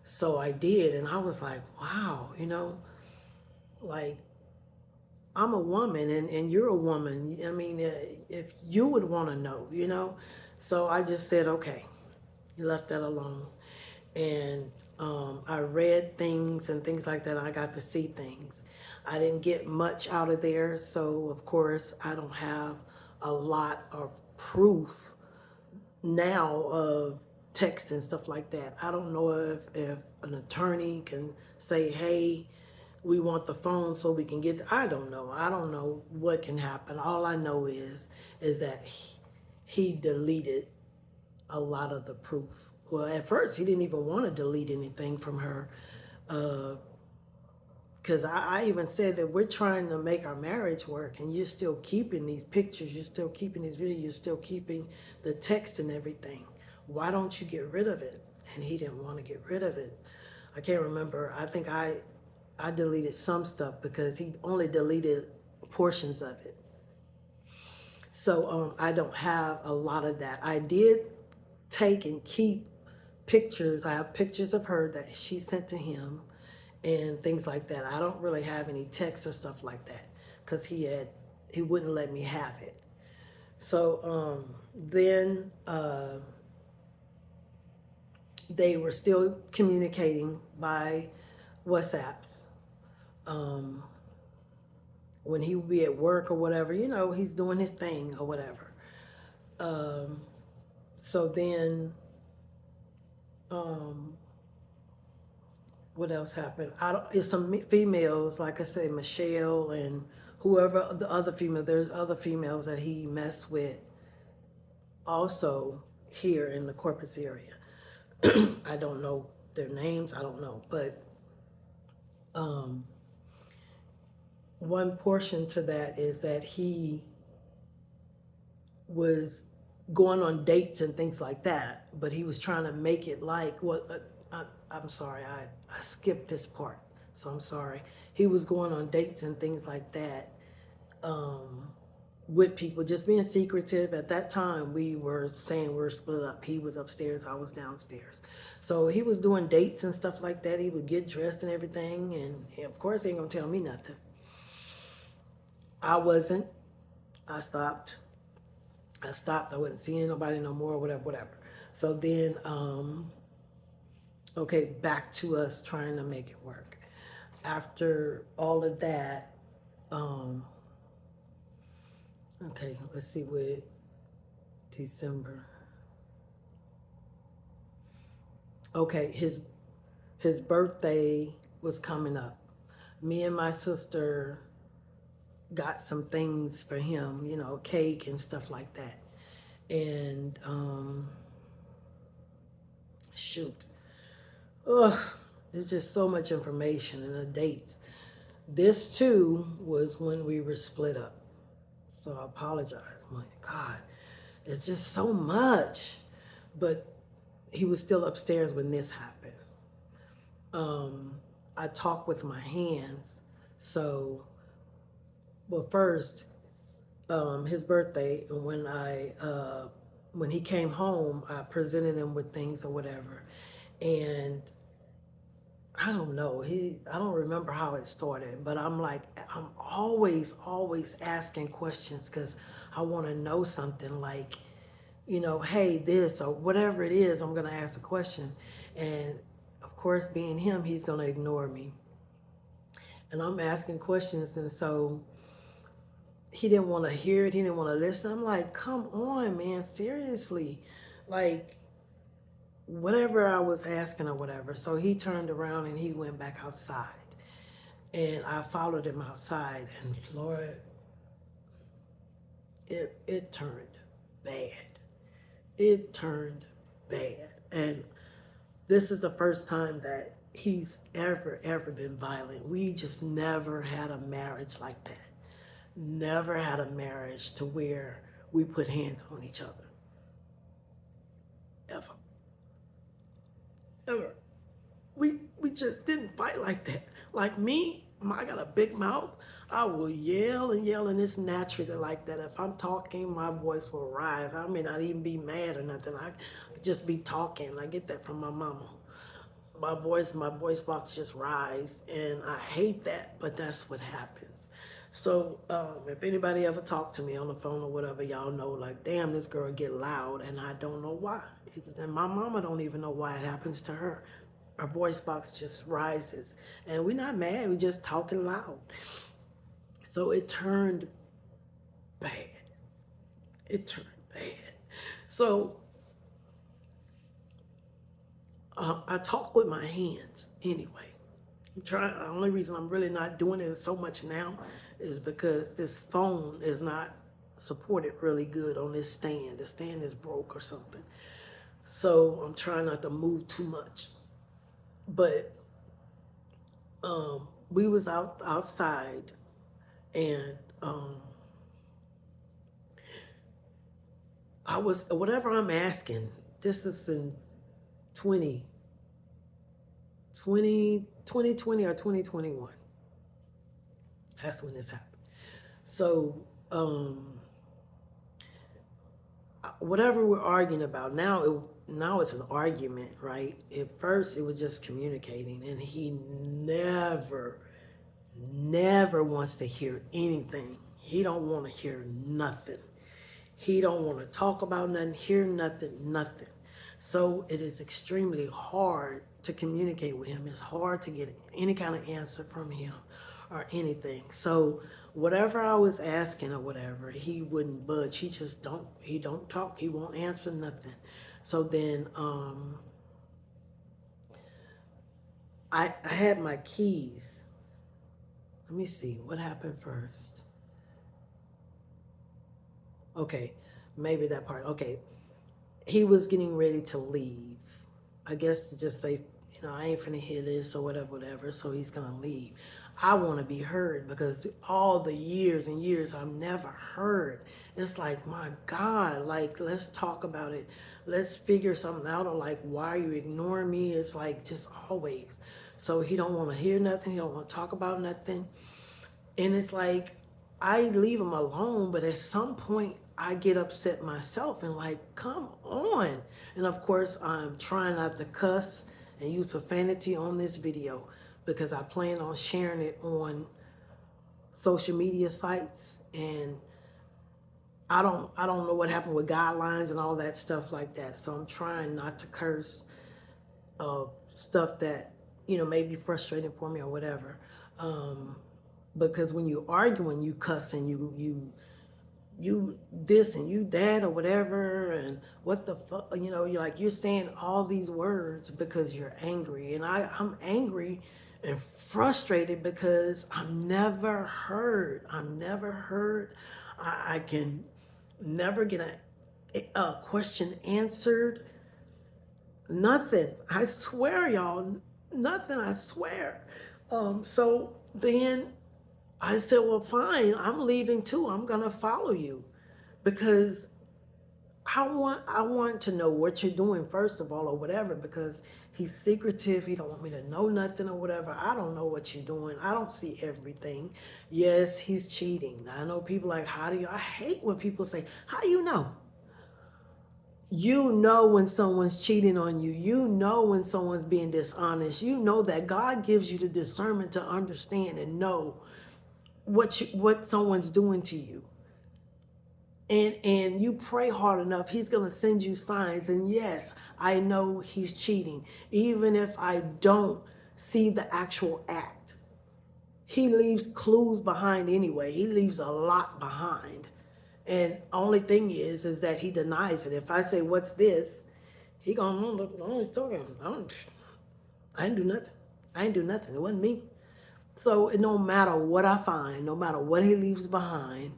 So I did, and I was like, wow, like I'm a woman and you're a woman. I mean, if you would want to know. So I just said, okay, you left that alone. And I read things and things like that. I got to see things. I didn't get much out of there, so of course I don't have a lot of proof now of text and stuff like that. I don't know if an attorney can say, "Hey, we want the phone so we can get." I don't know. I don't know what can happen. All I know is that he deleted a lot of the proof. Well, at first he didn't even want to delete anything from her, because I even said that we're trying to make our marriage work, and you're still keeping these pictures, you're still keeping these videos, you're still keeping the text and everything. Why don't you get rid of it? And he didn't want to get rid of it. I can't remember. I think I deleted some stuff because he only deleted portions of it. So I don't have a lot of that. I did take and keep pictures. I have pictures of her that she sent to him and things like that. I don't really have any text or stuff like that because he wouldn't let me have it. So then they were still communicating by WhatsApps. Um, when he would be at work or whatever, he's doing his thing or whatever. Um, so then, um, what else happened? It's some females, like I said, Michelle and whoever the other female. There's other females that he messed with, also here in the Corpus area. I don't know their names. I don't know, but um, one portion to that is that he was going on dates and things like that, but he was trying to make it like what. I'm sorry, I skipped this part, so I'm sorry. He was going on dates and things like that with people, just being secretive. At that time, we were saying we're split up. He was upstairs, I was downstairs. So he was doing dates and stuff like that. He would get dressed and everything, and of course, he ain't gonna tell me nothing. I wasn't. I stopped. I wasn't seeing nobody no more, whatever. So then, okay, back to us trying to make it work. After all of that, um, okay, let's see what December. Okay, his birthday was coming up. Me and my sister got some things for him, you know, cake and stuff like that. And shoot, ugh, there's just so much information and the dates. This too was when we were split up. So I apologize. My God, it's just so much. But he was still upstairs when this happened. Um, I talk with my hands. So, well, first, his birthday, and when he came home, I presented him with things or whatever, and I don't know. I don't remember how it started, but I'm like, I'm always asking questions because I want to know something. Like, you know, hey, this or whatever it is, I'm gonna ask a question, and of course, being him, he's gonna ignore me, and I'm asking questions, and so he didn't want to hear it. He didn't want to listen. I'm like, come on, man, seriously, like whatever I was asking or whatever. So he turned around and he went back outside. And I followed him outside, and Lord, it turned bad. It turned bad. And this is the first time that he's ever been violent. We just never had a marriage like that. Never had a marriage to where we put hands on each other. Ever. Ever. We just didn't fight like that. Like me, I got a big mouth. I will yell and yell, and it's naturally like that. If I'm talking, my voice will rise. I may not even be mad or nothing. I just be talking. I get that from my mama. My voice box just rise, and I hate that, but that's what happens. So if anybody ever talked to me on the phone or whatever, y'all know, like, damn, this girl get loud, and I don't know why. And my mama don't even know why it happens to her. Her voice box just rises, and we're not mad. We just talking loud. So it turned bad. It turned bad. So I talk with my hands anyway. I'm trying. The only reason I'm really not doing it so much now is because this phone is not supported really good on this stand. The stand is broke or something. So I'm trying not to move too much. But we was outside, and I was whatever I'm asking. This is in 20, 2020 or 2021. That's when this happened. So whatever we're arguing about now it's an argument, right? At first it was just communicating, and he never wants to hear anything. He don't want to hear nothing. He don't want to talk about nothing, hear nothing. So it is extremely hard to communicate with him. It's hard to get any kind of answer from him or anything. So whatever I was asking or whatever, he wouldn't budge. He don't talk. He won't answer nothing. So then I had my keys. Let me see what happened first. Okay, maybe that part. Okay, he was getting ready to leave. I guess to just say, you know, I ain't finna hear this or whatever. So he's gonna leave. I want to be heard because all the years and years I've never heard. It's like, my God, like, let's talk about it. Let's figure something out. Or like, why are you ignoring me? It's like just always. So he don't want to hear nothing. He don't want to talk about nothing. And it's like, I leave him alone, but at some point I get upset myself and like, come on. And of course, I'm trying not to cuss and use profanity on this video because I plan on sharing it on social media sites, and I don't know what happened with guidelines and all that stuff like that. So I'm trying not to curse stuff that, you know, may be frustrating for me or whatever. Because when you arguing, you cussing, you this and you that or whatever, and what the fuck, you're like, you're saying all these words because you're angry. And I'm angry and frustrated because I'm never heard. I can never get a question answered. Nothing. I swear, y'all. Nothing. I swear. So then I said, well, fine. I'm leaving too. I'm gonna follow you because I want to know what you're doing first of all or whatever, because he's secretive. He don't want me to know nothing or whatever. I don't know what you're doing. I don't see everything. Yes, he's cheating. I know people like, how do you? I hate when people say, how you know? You know when someone's cheating on you. You know when someone's being dishonest. You know that God gives you the discernment to understand and know what someone's doing to you. And you pray hard enough, he's going to send you signs. And yes, I know he's cheating. Even if I don't see the actual act, he leaves clues behind anyway. He leaves a lot behind. And only thing is that he denies it. If I say, what's this? He gonna, no, he's talking. I didn't do nothing. I didn't do nothing. It wasn't me. So no matter what I find, no matter what he leaves behind,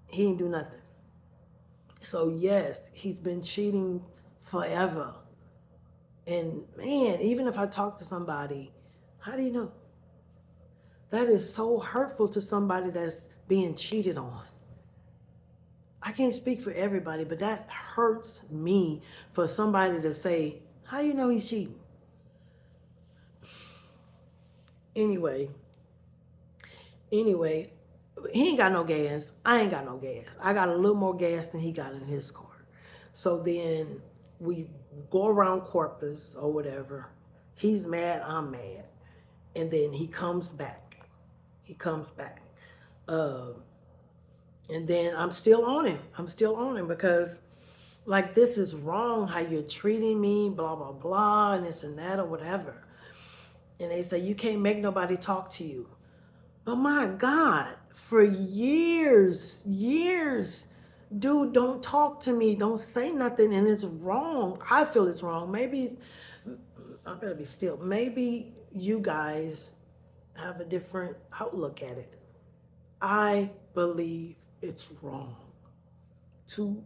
he ain't do nothing. So yes, he's been cheating forever. And man, even if I talk to somebody, how do you know? That is so hurtful to somebody that's being cheated on. I can't speak for everybody, but that hurts me for somebody to say, how do you know he's cheating? Anyway, anyway, he ain't got no gas. I ain't got no gas. I got a little more gas than he got in his car. So then we go around Corpus or whatever. He's mad, I'm mad. And then he comes back. He comes back. And then I'm still on him. I'm still on him because, like, this is wrong how you're treating me, blah, blah, blah, and this and that or whatever. And they say, you can't make nobody talk to you. But my God, for years, dude, don't talk to me. Don't say nothing. And it's wrong. I feel it's wrong. Maybe, I better be still. Maybe you guys have a different outlook at it. I believe it's wrong to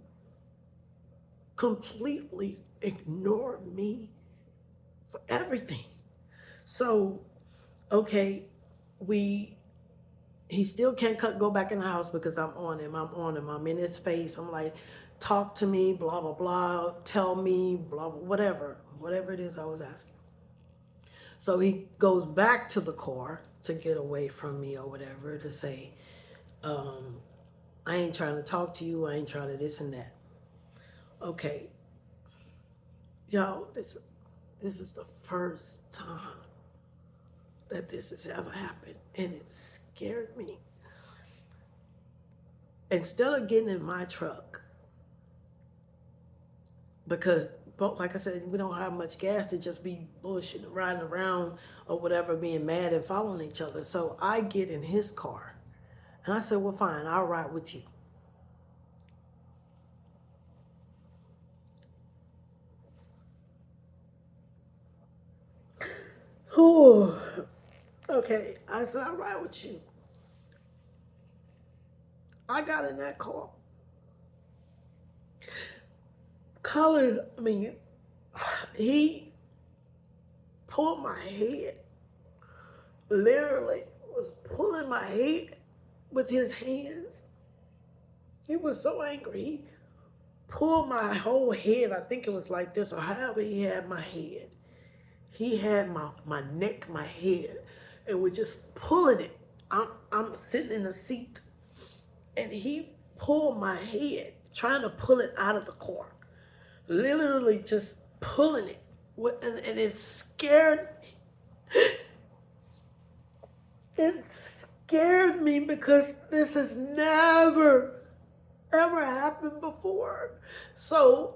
completely ignore me for everything. So, okay, he still can't go back in the house because I'm on him. I'm in his face. I'm like, talk to me, blah, blah, blah. Tell me, blah, blah, whatever it is I was asking. So he goes back to the car to get away from me or whatever, to say, I ain't trying to talk to you. I ain't trying to this and that. Okay. Y'all, this is the first time that this has ever happened. And it scared me. Instead of getting in my truck, because like I said, we don't have much gas to just be bullshitting, riding around or whatever, being mad and following each other. So I get in his car and I said, well, fine, I'll ride with you. Oh, okay. I said, I'll ride with you. I got in that car. Colors, I mean, he pulled my head, literally was pulling my head with his hands. He was so angry. He pulled my whole head. I think it was like this, or however he had my head. He had my neck, my head, and was just pulling it. I'm sitting in the seat, and he pulled my head, trying to pull it out of the car. Literally just pulling it. And it scared me. It scared me because this has never, ever happened before. So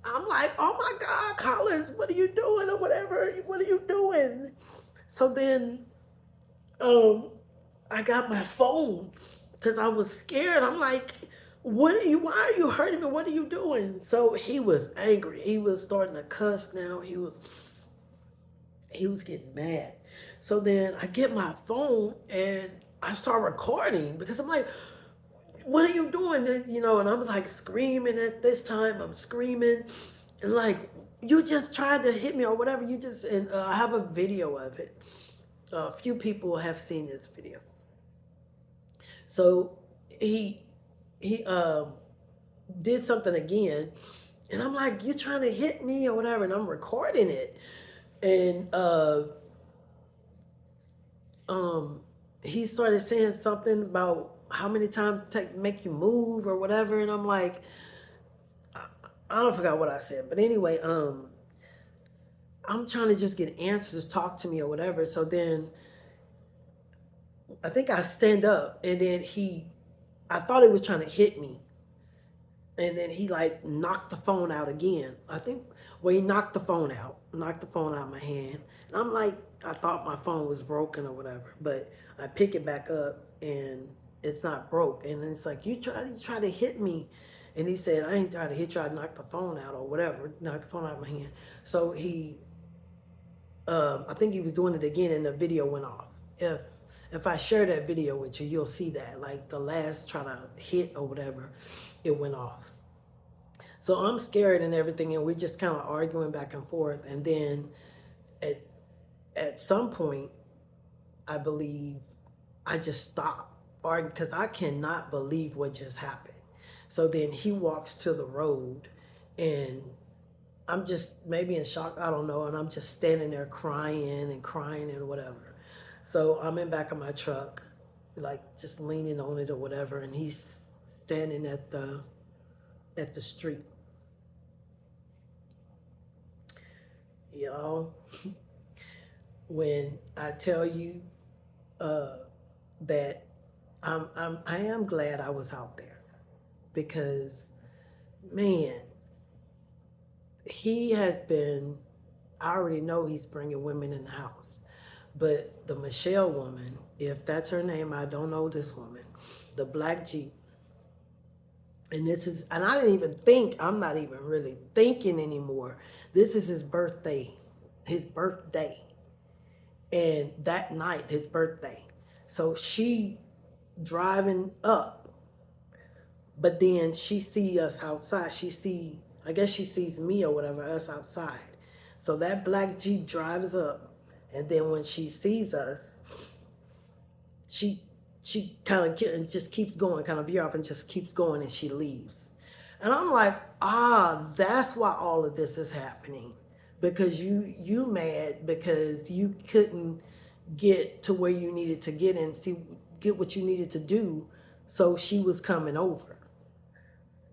I'm like, oh my God, Collins, what are you doing or whatever? What are you doing? So then um, I got my phone because I was scared. I'm like, what are you, why are you hurting me? What are you doing? So he was angry. He was starting to cuss now. He was getting mad. So then I get my phone and I start recording because I'm like, what are you doing? And I was like screaming at this time. I'm screaming and like, you just tried to hit me or whatever. And I have a video of it. A few people have seen this video. So he he did something again, and I'm like, "You trying to hit me or whatever?" And I'm recording it, and um, he started saying something about how many times it take make you move or whatever, and I'm like, I, I don't forgot what I said, but anyway, I'm trying to just get answers, talk to me or whatever. So then I think I stand up, and then I thought he was trying to hit me, and then he like knocked the phone out again. I think well he knocked the phone out of my hand, and I'm like I thought my phone was broken or whatever, but I pick it back up and it's not broke, and then it's like you try to hit me, and he said I ain't trying to hit you, I knocked the phone out or whatever, knocked the phone out of my hand. So I think he was doing it again, and the video went off. If I share that video with you, you'll see that like the last try to hit or whatever, it went off. So I'm scared and everything, and we're just kind of arguing back and forth. And then at at some point, I believe I just stopped arguing because I cannot believe what just happened. So then he walks to the road, and I'm just maybe in shock, I don't know, and I'm just standing there crying and whatever. So I'm in back of my truck, like just leaning on it or whatever, and he's standing at the street, y'all. When I tell you uh, that I am glad I was out there because man, he has been. I already know he's bringing women in the house, but the Michelle woman, if that's her name, I don't know this woman, the black Jeep, and I didn't even think. I'm not even really thinking anymore. This is his birthday, and that night, his birthday. So she driving up, but then she see us outside. I guess she sees me or whatever, us outside. So that black Jeep drives up, and then when she sees us, she she kind of just keeps going, kind of veer off and just keeps going, and she leaves. And I'm like, that's why all of this is happening, because you mad because you couldn't get to where you needed to get and get what you needed to do, so she was coming over.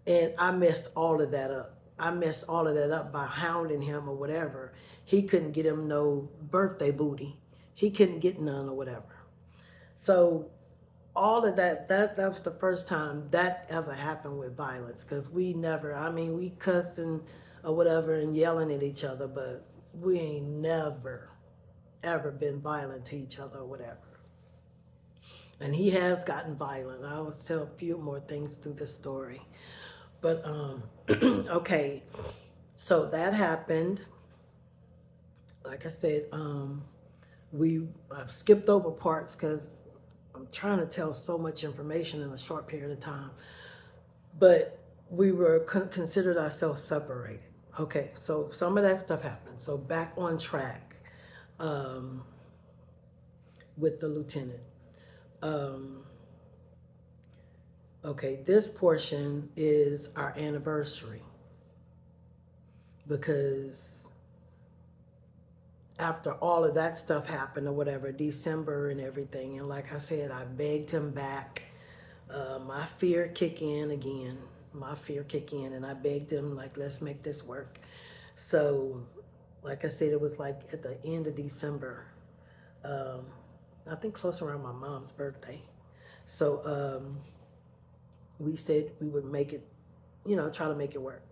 And I messed all of that up. I messed all of that up by hounding him or whatever. He couldn't get him no birthday booty. He couldn't get none or whatever. So all of that was the first time that ever happened with violence, because we never, I mean, we cussing or whatever and yelling at each other, but we ain't never ever been violent to each other or whatever. And he has gotten violent. I will tell a few more things through this story. But okay, so that happened. Like I said, I've skipped over parts because I'm trying to tell so much information in a short period of time. But we were considered ourselves separated. Okay, so some of that stuff happened. So back on track um, with the lieutenant. Um, okay, this portion is our anniversary because after all of that stuff happened or whatever, December and everything, and like I said, I begged him back. My fear kick in again. My fear kick in, and I begged him like, let's make this work. So, like I said, it was like at the end of December. Um, I think close around my mom's birthday. So we said we would make it, try to make it work.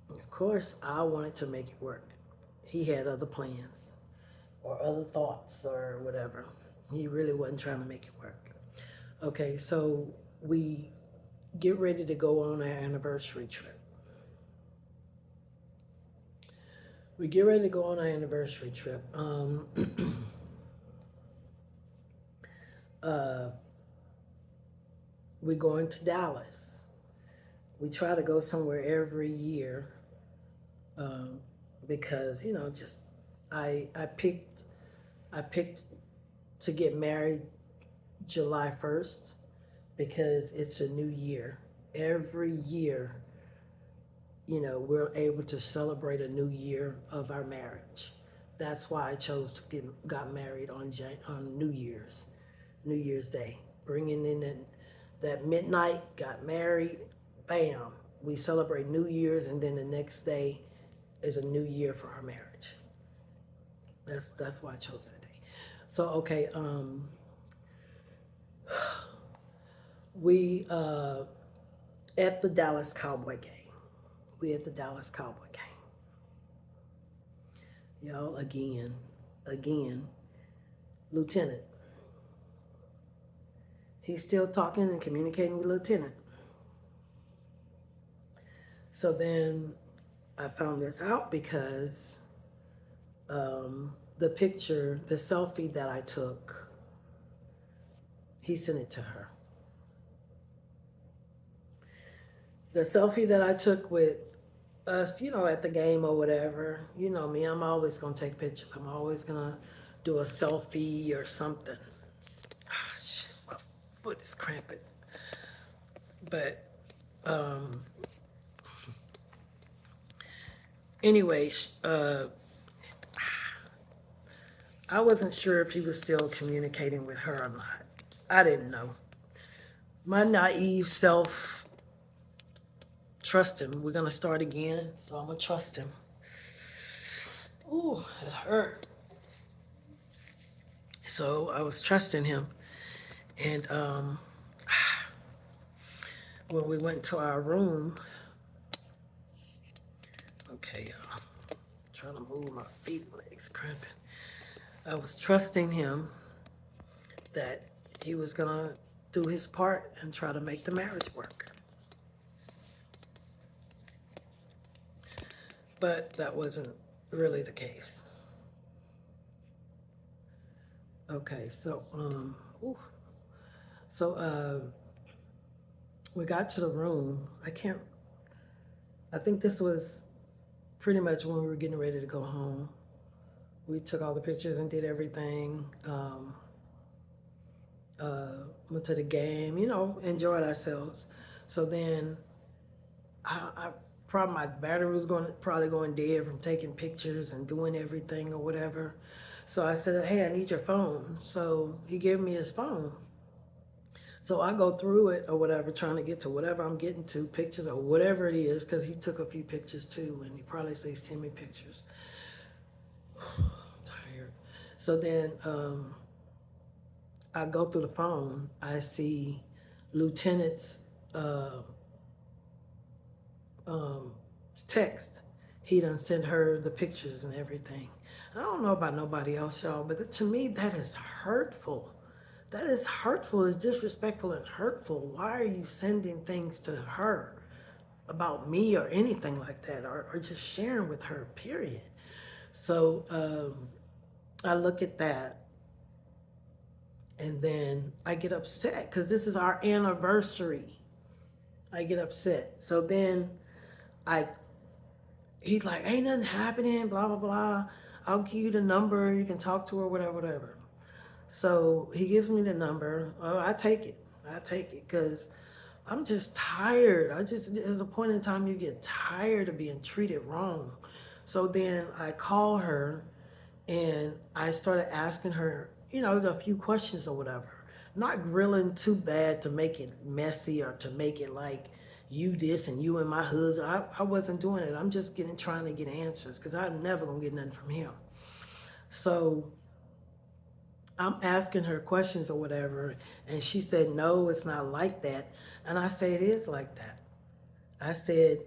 Of course, I wanted to make it work. He had other plans. or other thoughts or whatever. He really wasn't trying to make it work. Okay, so we get ready to go on our anniversary trip. We get ready to go on our anniversary trip. Uh, we're going to Dallas. We try to go somewhere every year, um, because just I picked to get married July 1st because it's a new year. Every year, we're able to celebrate a new year of our marriage. That's why I chose to got married on New Year's Day. Bringing in that midnight, got married, bam. We celebrate New Year's, and then the next day is a new year for our marriage. That's why I chose that day. So okay, we at the Dallas Cowboy game. We at the Dallas Cowboy game. Y'all, again, Lieutenant. He's still talking and communicating with Lieutenant. So then I found this out because the picture, the selfie that I took, he sent it to her. The selfie that I took with us, at the game or whatever, you know me, I'm always going to take pictures. I'm always going to do a selfie or something. Ah, shit, my foot is cramping. But, anyway, I wasn't sure if he was still communicating with her or not. I didn't know. My naive self, trust him. We're going to start again, so I'm going to trust him. Ooh, it hurt. So I was trusting him. And when we went to our room, okay, y'all, trying to move my feet, legs cramping. I was trusting him that he was gonna do his part and try to make the marriage work. But that wasn't really the case. Okay, so we got to the room. I think this was pretty much when we were getting ready to go home. We took all the pictures and did everything. Went to the game, enjoyed ourselves. So then I probably my battery was probably going dead from taking pictures and doing everything or whatever. So I said, hey, I need your phone. So he gave me his phone. So I go through it or whatever, trying to get to whatever I'm getting to, pictures or whatever it is, because he took a few pictures too, and he probably said, send me pictures. I'm tired. So then I go through the phone. I see Lieutenant's text. He done sent her the pictures and everything. I don't know about nobody else, y'all, but to me, that is hurtful. That is hurtful. It's disrespectful and hurtful. Why are you sending things to her about me or anything like that, or just sharing with her, period? So I look at that, and then I get upset because this is our anniversary. I get upset. So then he's like, ain't nothing happening, blah, blah, blah. I'll give you the number. You can talk to her, whatever, whatever. So he gives me the number. Oh, I take it because I'm just tired. There's a point in time you get tired of being treated wrong. So then I call her and I started asking her, a few questions or whatever. Not grilling too bad to make it messy or to make it like you this and you and my husband. I wasn't doing it. I'm just trying to get answers because I'm never going to get nothing from him. So I'm asking her questions or whatever, and she said, no, it's not like that. And I said, it is like that. I said,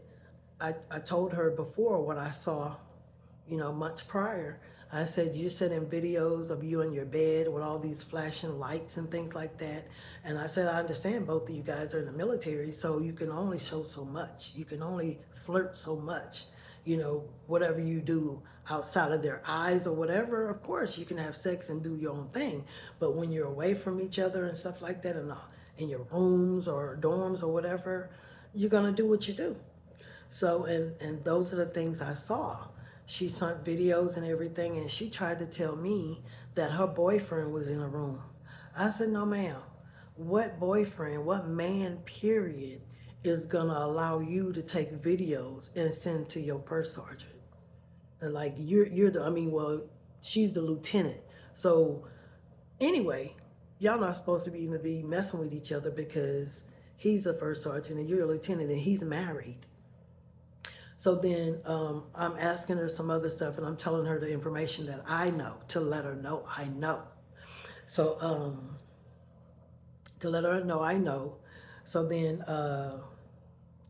I told her before what I saw, months prior. I said, you're sending videos of you in your bed with all these flashing lights and things like that. And I said, I understand both of you guys are in the military, so you can only show so much. You can only flirt so much. You know, whatever you do outside of their eyes or whatever, of course, you can have sex and do your own thing. But when you're away from each other and stuff like that in your rooms or dorms or whatever, you're going to do what you do. So, and those are the things I saw. She sent videos and everything, and she tried to tell me that her boyfriend was in a room. I said, no, ma'am. What boyfriend, what man, period, is gonna allow you to take videos and send to your first sergeant? And like you're the, I mean, well, she's the lieutenant. So anyway, y'all not supposed to even be messing with each other because he's the first sergeant and you're a lieutenant and he's married. So then I'm asking her some other stuff and I'm telling her the information that I know to let her know I know. So to let her know I know. So then,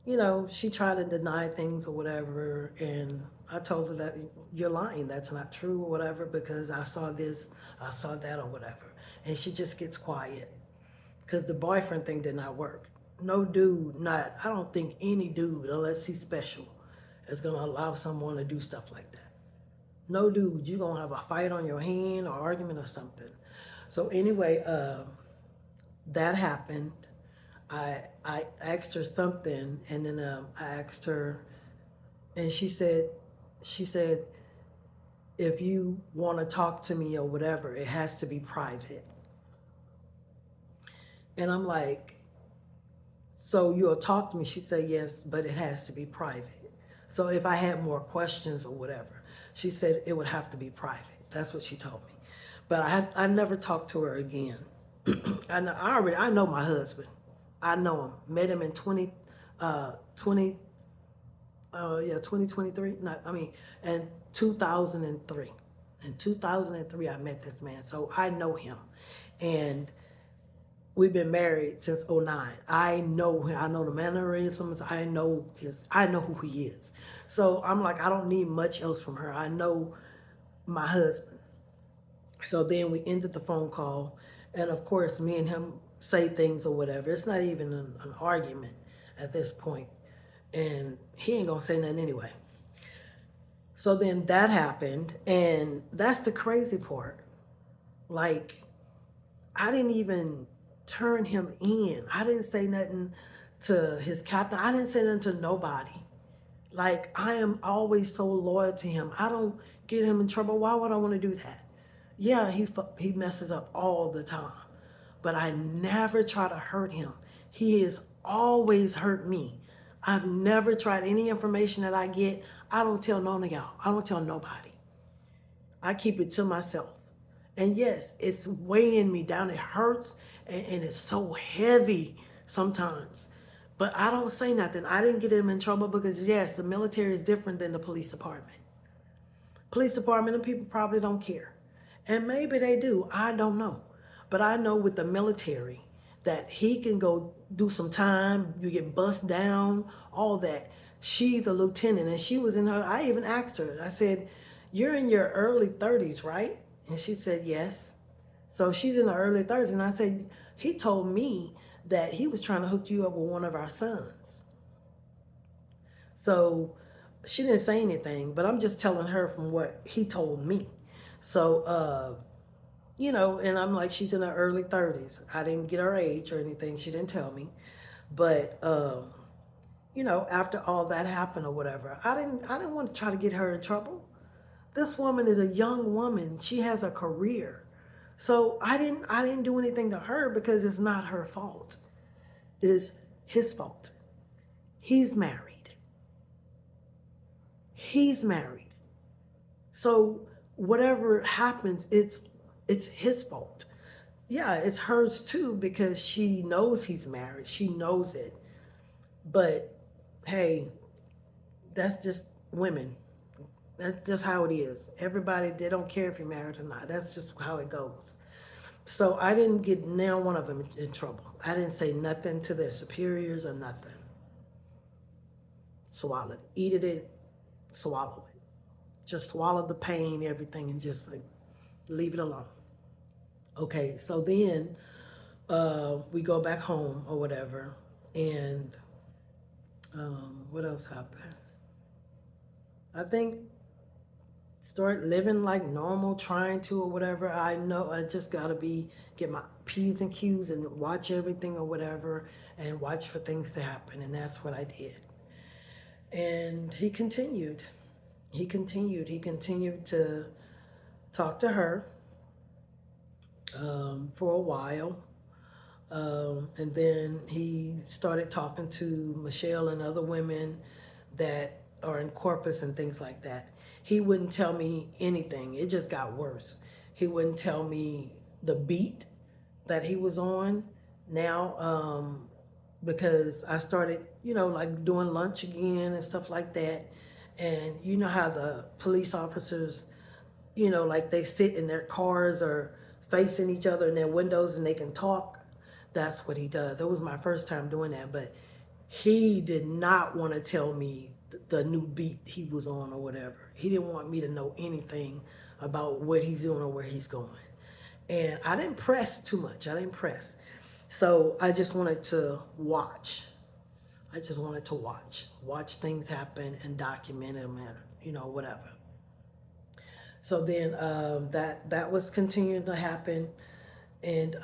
you know, she tried to deny things or whatever. And I told her that you're lying. That's not true or whatever because I saw this, I saw that or whatever. And she just gets quiet because the boyfriend thing did not work. No dude, I don't think any dude, unless he's special, is gonna allow someone to do stuff like that. No dude, you're gonna have a fight on your hand or argument or something. So anyway, that happened. I asked her something, and then I asked her, and she said, if you want to talk to me or whatever, it has to be private. And I'm like, so you'll talk to me? She said, yes, but it has to be private. So if I had more questions or whatever, she said it would have to be private. That's what she told me. But I never talked to her again. I know my husband. I know him. Met him in 2023. And 2003. In 2003, I met this man. So I know him. And we've been married since '09. I know him. I know the mannerisms. I know who he is. So I'm like, I don't need much else from her. I know my husband. So then we ended the phone call. And of course, me and him say things or whatever. It's not even an argument at this point. And he ain't gonna say nothing anyway. So then that happened. And that's the crazy part. Like, I didn't even turn him in. I didn't say nothing to his captain. I didn't say nothing to nobody. Like, I am always so loyal to him. I don't get him in trouble. Why would I want to do that? Yeah, he messes up all the time. But I never try to hurt him. He has always hurt me. I've never tried any information that I get. I don't tell none of y'all. I don't tell nobody. I keep it to myself. And yes, it's weighing me down. It hurts and it's so heavy sometimes. But I don't say nothing. I didn't get him in trouble because, yes, the military is different than the police department. Police department and people probably don't care. And maybe they do. I don't know. But I know with the military that he can go do some time, you get bussed down, all that. She's a lieutenant and she was in her, I even asked her, I said, you're in your early 30s, right? And she said, yes. So she's in the early 30s. And I said, he told me that he was trying to hook you up with one of our sons. So she didn't say anything, but I'm just telling her from what he told me. So, you know, and I'm like, she's in her early 30s. I didn't get her age or anything. She didn't tell me. But, you know, after all that happened or whatever, I didn't want to try to get her in trouble. This woman is a young woman. She has a career. So I didn't do anything to her because it's not her fault. It is his fault. He's married. He's married. So whatever happens, it's his fault. Yeah, it's hers too because she knows he's married. She knows it. But hey, that's just women. That's just how it is. Everybody, they don't care if you're married or not. That's just how it goes. So I didn't get neither one of them in trouble. I didn't say nothing to their superiors or nothing. Swallowed. Eat it, swallow it. just swallow the pain, everything, and just like leave it alone. Okay, so then we go back home or whatever, and what else happened? I think start living like normal, trying to or whatever. I know I just gotta get my P's and Q's and watch everything or whatever, and watch for things to happen, and that's what I did. And he continued. He continued to talk to her for a while. And then he started talking to Michelle and other women that are in Corpus and things like that. He wouldn't tell me anything. It just got worse. He wouldn't tell me the beat that he was on now, because I started, like doing lunch again and stuff like that. And you know how the police officers, like they sit in their cars or facing each other in their windows and they can talk. That's what he does. It was my first time doing that, but he did not want to tell me the new beat he was on or whatever. He didn't want me to know anything about what he's doing or where he's going. And I didn't press too much. I didn't press. So I just wanted to watch. I just wanted to watch things happen and document them and, whatever. So then that was continuing to happen. And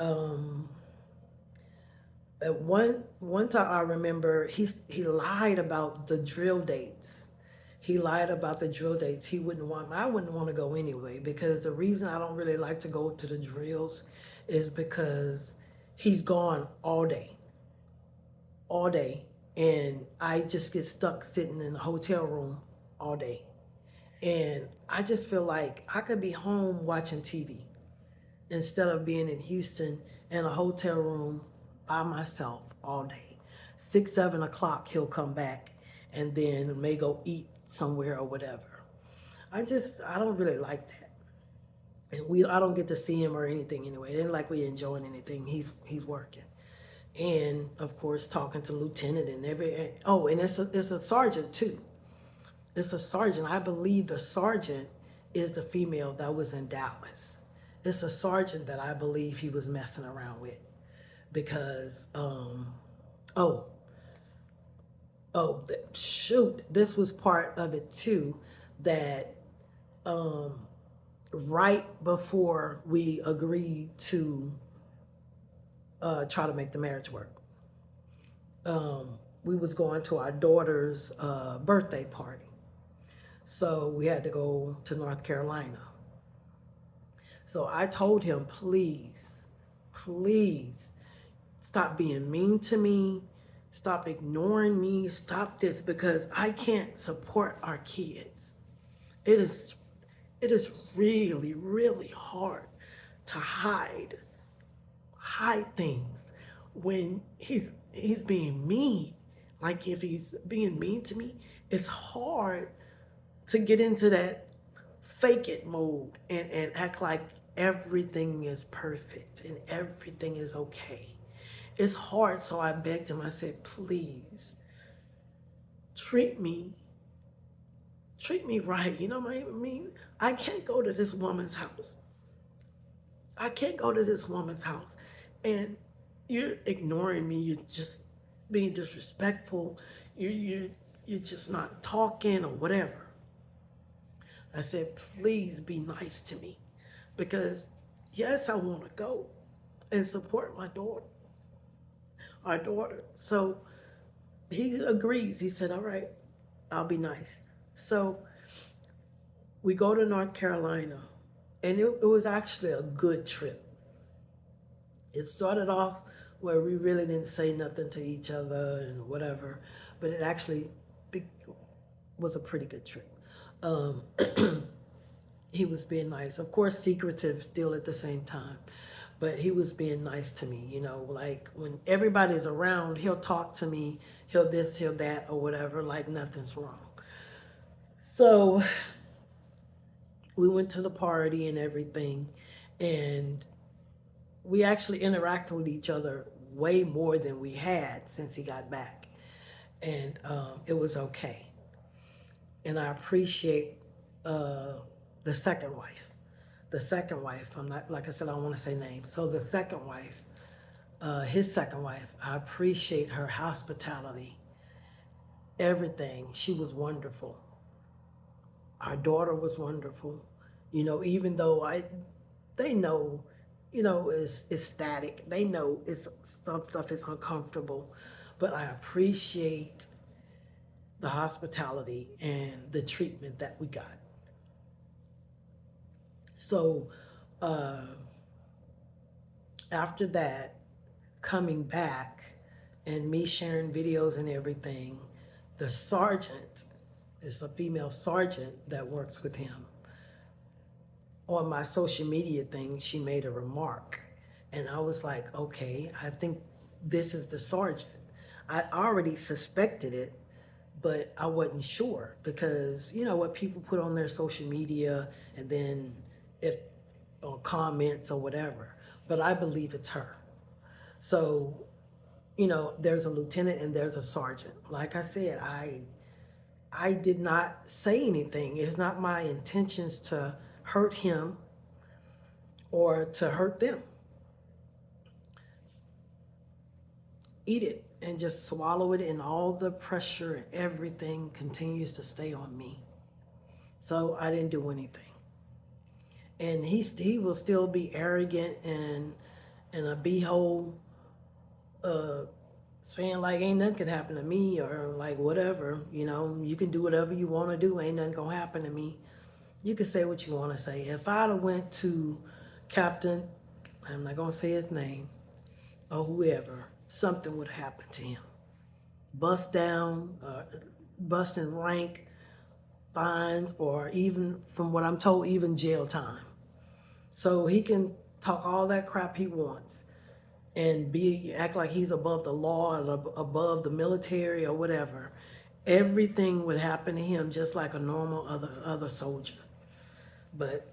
at one time I remember he lied about the drill dates. He lied about the drill dates. I wouldn't want to go anyway, because the reason I don't really like to go to the drills is because he's gone all day. All day. And I just get stuck sitting in a hotel room all day. And I just feel like I could be home watching TV instead of being in Houston in a hotel room by myself all day. 6, 7 o'clock, he'll come back and then may go eat somewhere or whatever. I don't really like that. And I don't get to see him or anything anyway. It ain't like we enjoying anything. He's working. And of course, talking to lieutenant and and it's a sergeant too. It's a sergeant. I believe the sergeant is the female that was in Dallas. It's a sergeant that I believe he was messing around with, because shoot, this was part of it too, that right before we agreed to try to make the marriage work, we was going to our daughter's birthday party. So we had to go to North Carolina. So I told him, please, stop being mean to me. Stop ignoring me. Stop this, because I can't support our kids. It is really, really hard to hide things when he's being mean. Like if he's being mean to me, it's hard to get into that fake it mode and act like everything is perfect and everything is okay. It's hard, so I begged him. I said, please, treat me right. You know what I mean? I can't go to this woman's house. And you're ignoring me. You're just being disrespectful. You're just not talking or whatever. I said, please be nice to me, because yes, I want to go and support our daughter. So he agrees. He said, all right, I'll be nice. So we go to North Carolina, and it was actually a good trip. It started off where we really didn't say nothing to each other and whatever, but it actually was a pretty good trip. He was being nice. Of course, secretive still at the same time, but he was being nice to me, like when everybody's around, he'll talk to me, he'll this, he'll that, or whatever, like nothing's wrong. So we went to the party and everything, and we actually interacted with each other way more than we had since he got back. And it was okay. And I appreciate uh, the second wife. The second wife, I'm not, like I said, I don't want to say names. So the second wife, his second wife, I appreciate her hospitality, everything. She was wonderful. Our daughter was wonderful. Even though they know, it's static. They know some stuff is uncomfortable, but I appreciate the hospitality and the treatment that we got. So uh, after that, coming back and me sharing videos and everything, the sergeant is a female sergeant that works with him. On my social media thing, she made a remark. And I was like, okay, I think this is the sergeant. I already suspected it, but I wasn't sure because what people put on their social media and then if or comments or whatever. But I believe it's her. So, there's a lieutenant and there's a sergeant. Like I said, I did not say anything. It's not my intentions to hurt him or to hurt them. Eat it and just swallow it, and all the pressure and everything continues to stay on me. So I didn't do anything. And he will still be arrogant and a beehole, saying like ain't nothing can happen to me or like whatever, you can do whatever you want to do, ain't nothing gonna happen to me. You can say what you want to say. If I'd have went to Captain, I'm not gonna say his name, or whoever, something would have happened to him. Bust down, bust in rank, fines, or even, from what I'm told, even jail time. So he can talk all that crap he wants and act like he's above the law and above the military or whatever. Everything would happen to him just like a normal other soldier. But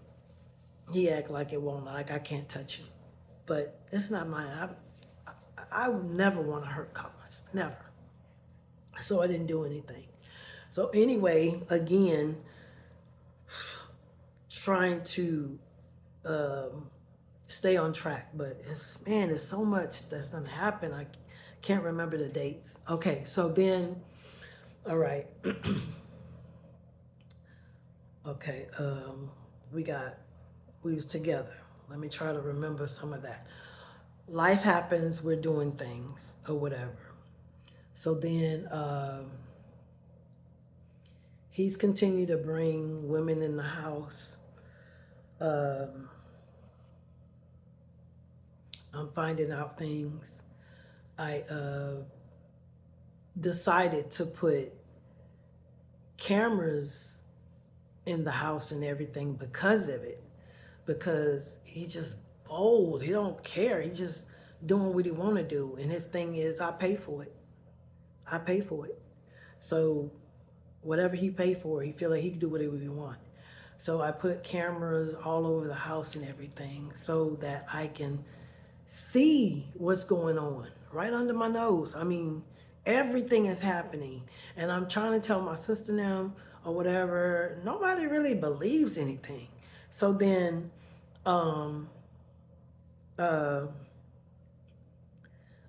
he act like it won't, like I can't touch him. But it's not I would never want to hurt Collins, never. So I didn't do anything. So anyway, again, trying to stay on track, but it's so much that's gonna happen. I can't remember the dates. Okay, so then, all right. Okay, we was together. Let me try to remember some of that. Life happens, we're doing things or whatever. So then he's continued to bring women in the house. I'm finding out things. I decided to put cameras in the house and everything because of it. Because he just bold. He don't care. He just doing what he want to do. And his thing is, I pay for it. I pay for it. So whatever he pay for, he feel like he can do whatever he want. So I put cameras all over the house and everything so that I can see what's going on right under my nose. I mean, everything is happening. And I'm trying to tell my sister now or whatever. Nobody really believes anything. So then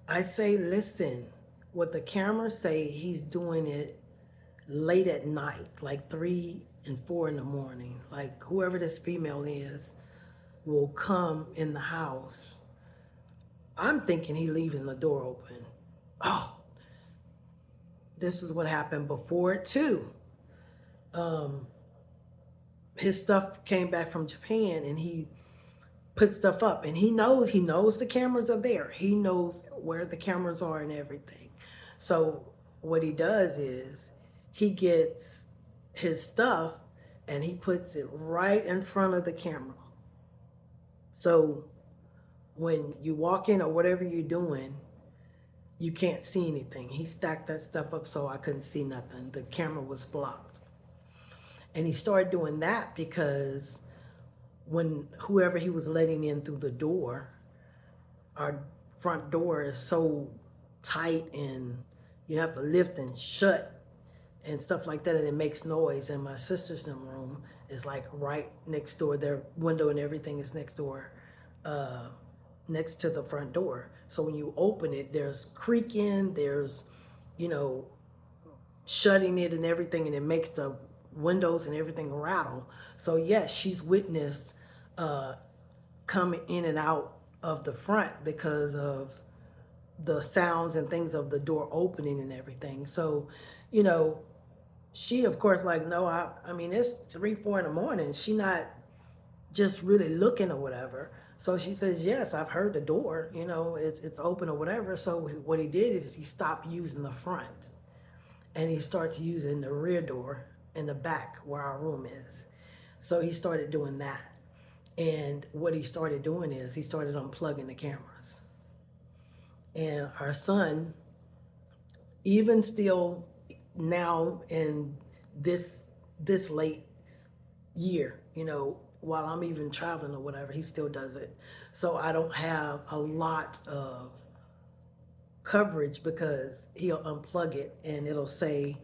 I say, listen, what the cameras say, he's doing it late at night, like 3 and 4 in the morning. Like whoever this female is will come in the house. I'm thinking he leaving the door open. Oh, this is what happened before it too. His stuff came back from Japan and he put stuff up, and he knows the cameras are there. He knows where the cameras are and everything. So what he does is he gets his stuff and he puts it right in front of the camera. So when you walk in or whatever you're doing, you can't see anything. He stacked that stuff up so I couldn't see nothing. The camera was blocked. And he started doing that because when whoever he was letting in through the door, our front door is so tight and you have to lift and shut and stuff like that, and it makes noise. And my sister's in the room, is like right next door. Their window and everything is next door, next to the front door. So when you open it, there's creaking, there's, you know, shutting it and everything, and it makes the windows and everything rattle. So yes, she's witnessed coming in and out of the front because of the sounds and things of the door opening and everything. So, you know, she of course like, no, I mean it's 3, 4 in the morning. She not just really looking or whatever. So she says, yes, I've heard the door, you know, it's open or whatever. So what he did is he stopped using the front and he starts using the rear door in the back where our room is. So he started doing that. And what he started doing is he started unplugging the cameras. And our son, even still now in this late year, you know, while I'm even traveling or whatever, he still does it. So I don't have a lot of coverage because he'll unplug it and it'll say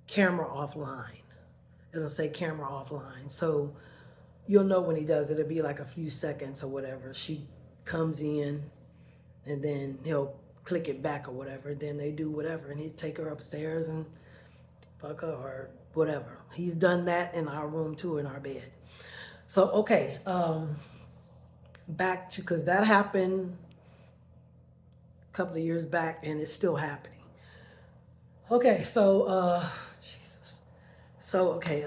camera offline. It'll say camera offline. So you'll know when he does it. It'll be like a few seconds or whatever. She comes in and then he'll click it back or whatever. Then they do whatever and he'd take her upstairs and fuck her or whatever. He's done that in our room too, in our bed. So, okay, back to, because that happened a couple of years back and it's still happening. Okay, so, Jesus. So, okay,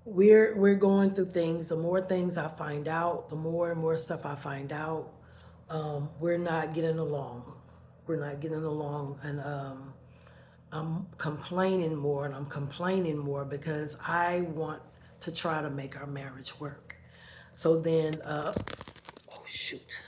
we're going through things. The more things I find out, the more and more stuff I find out. We're not getting along. We're not getting along, and I'm complaining more, and I'm complaining more because I want to try to make our marriage work. So then, oh shoot,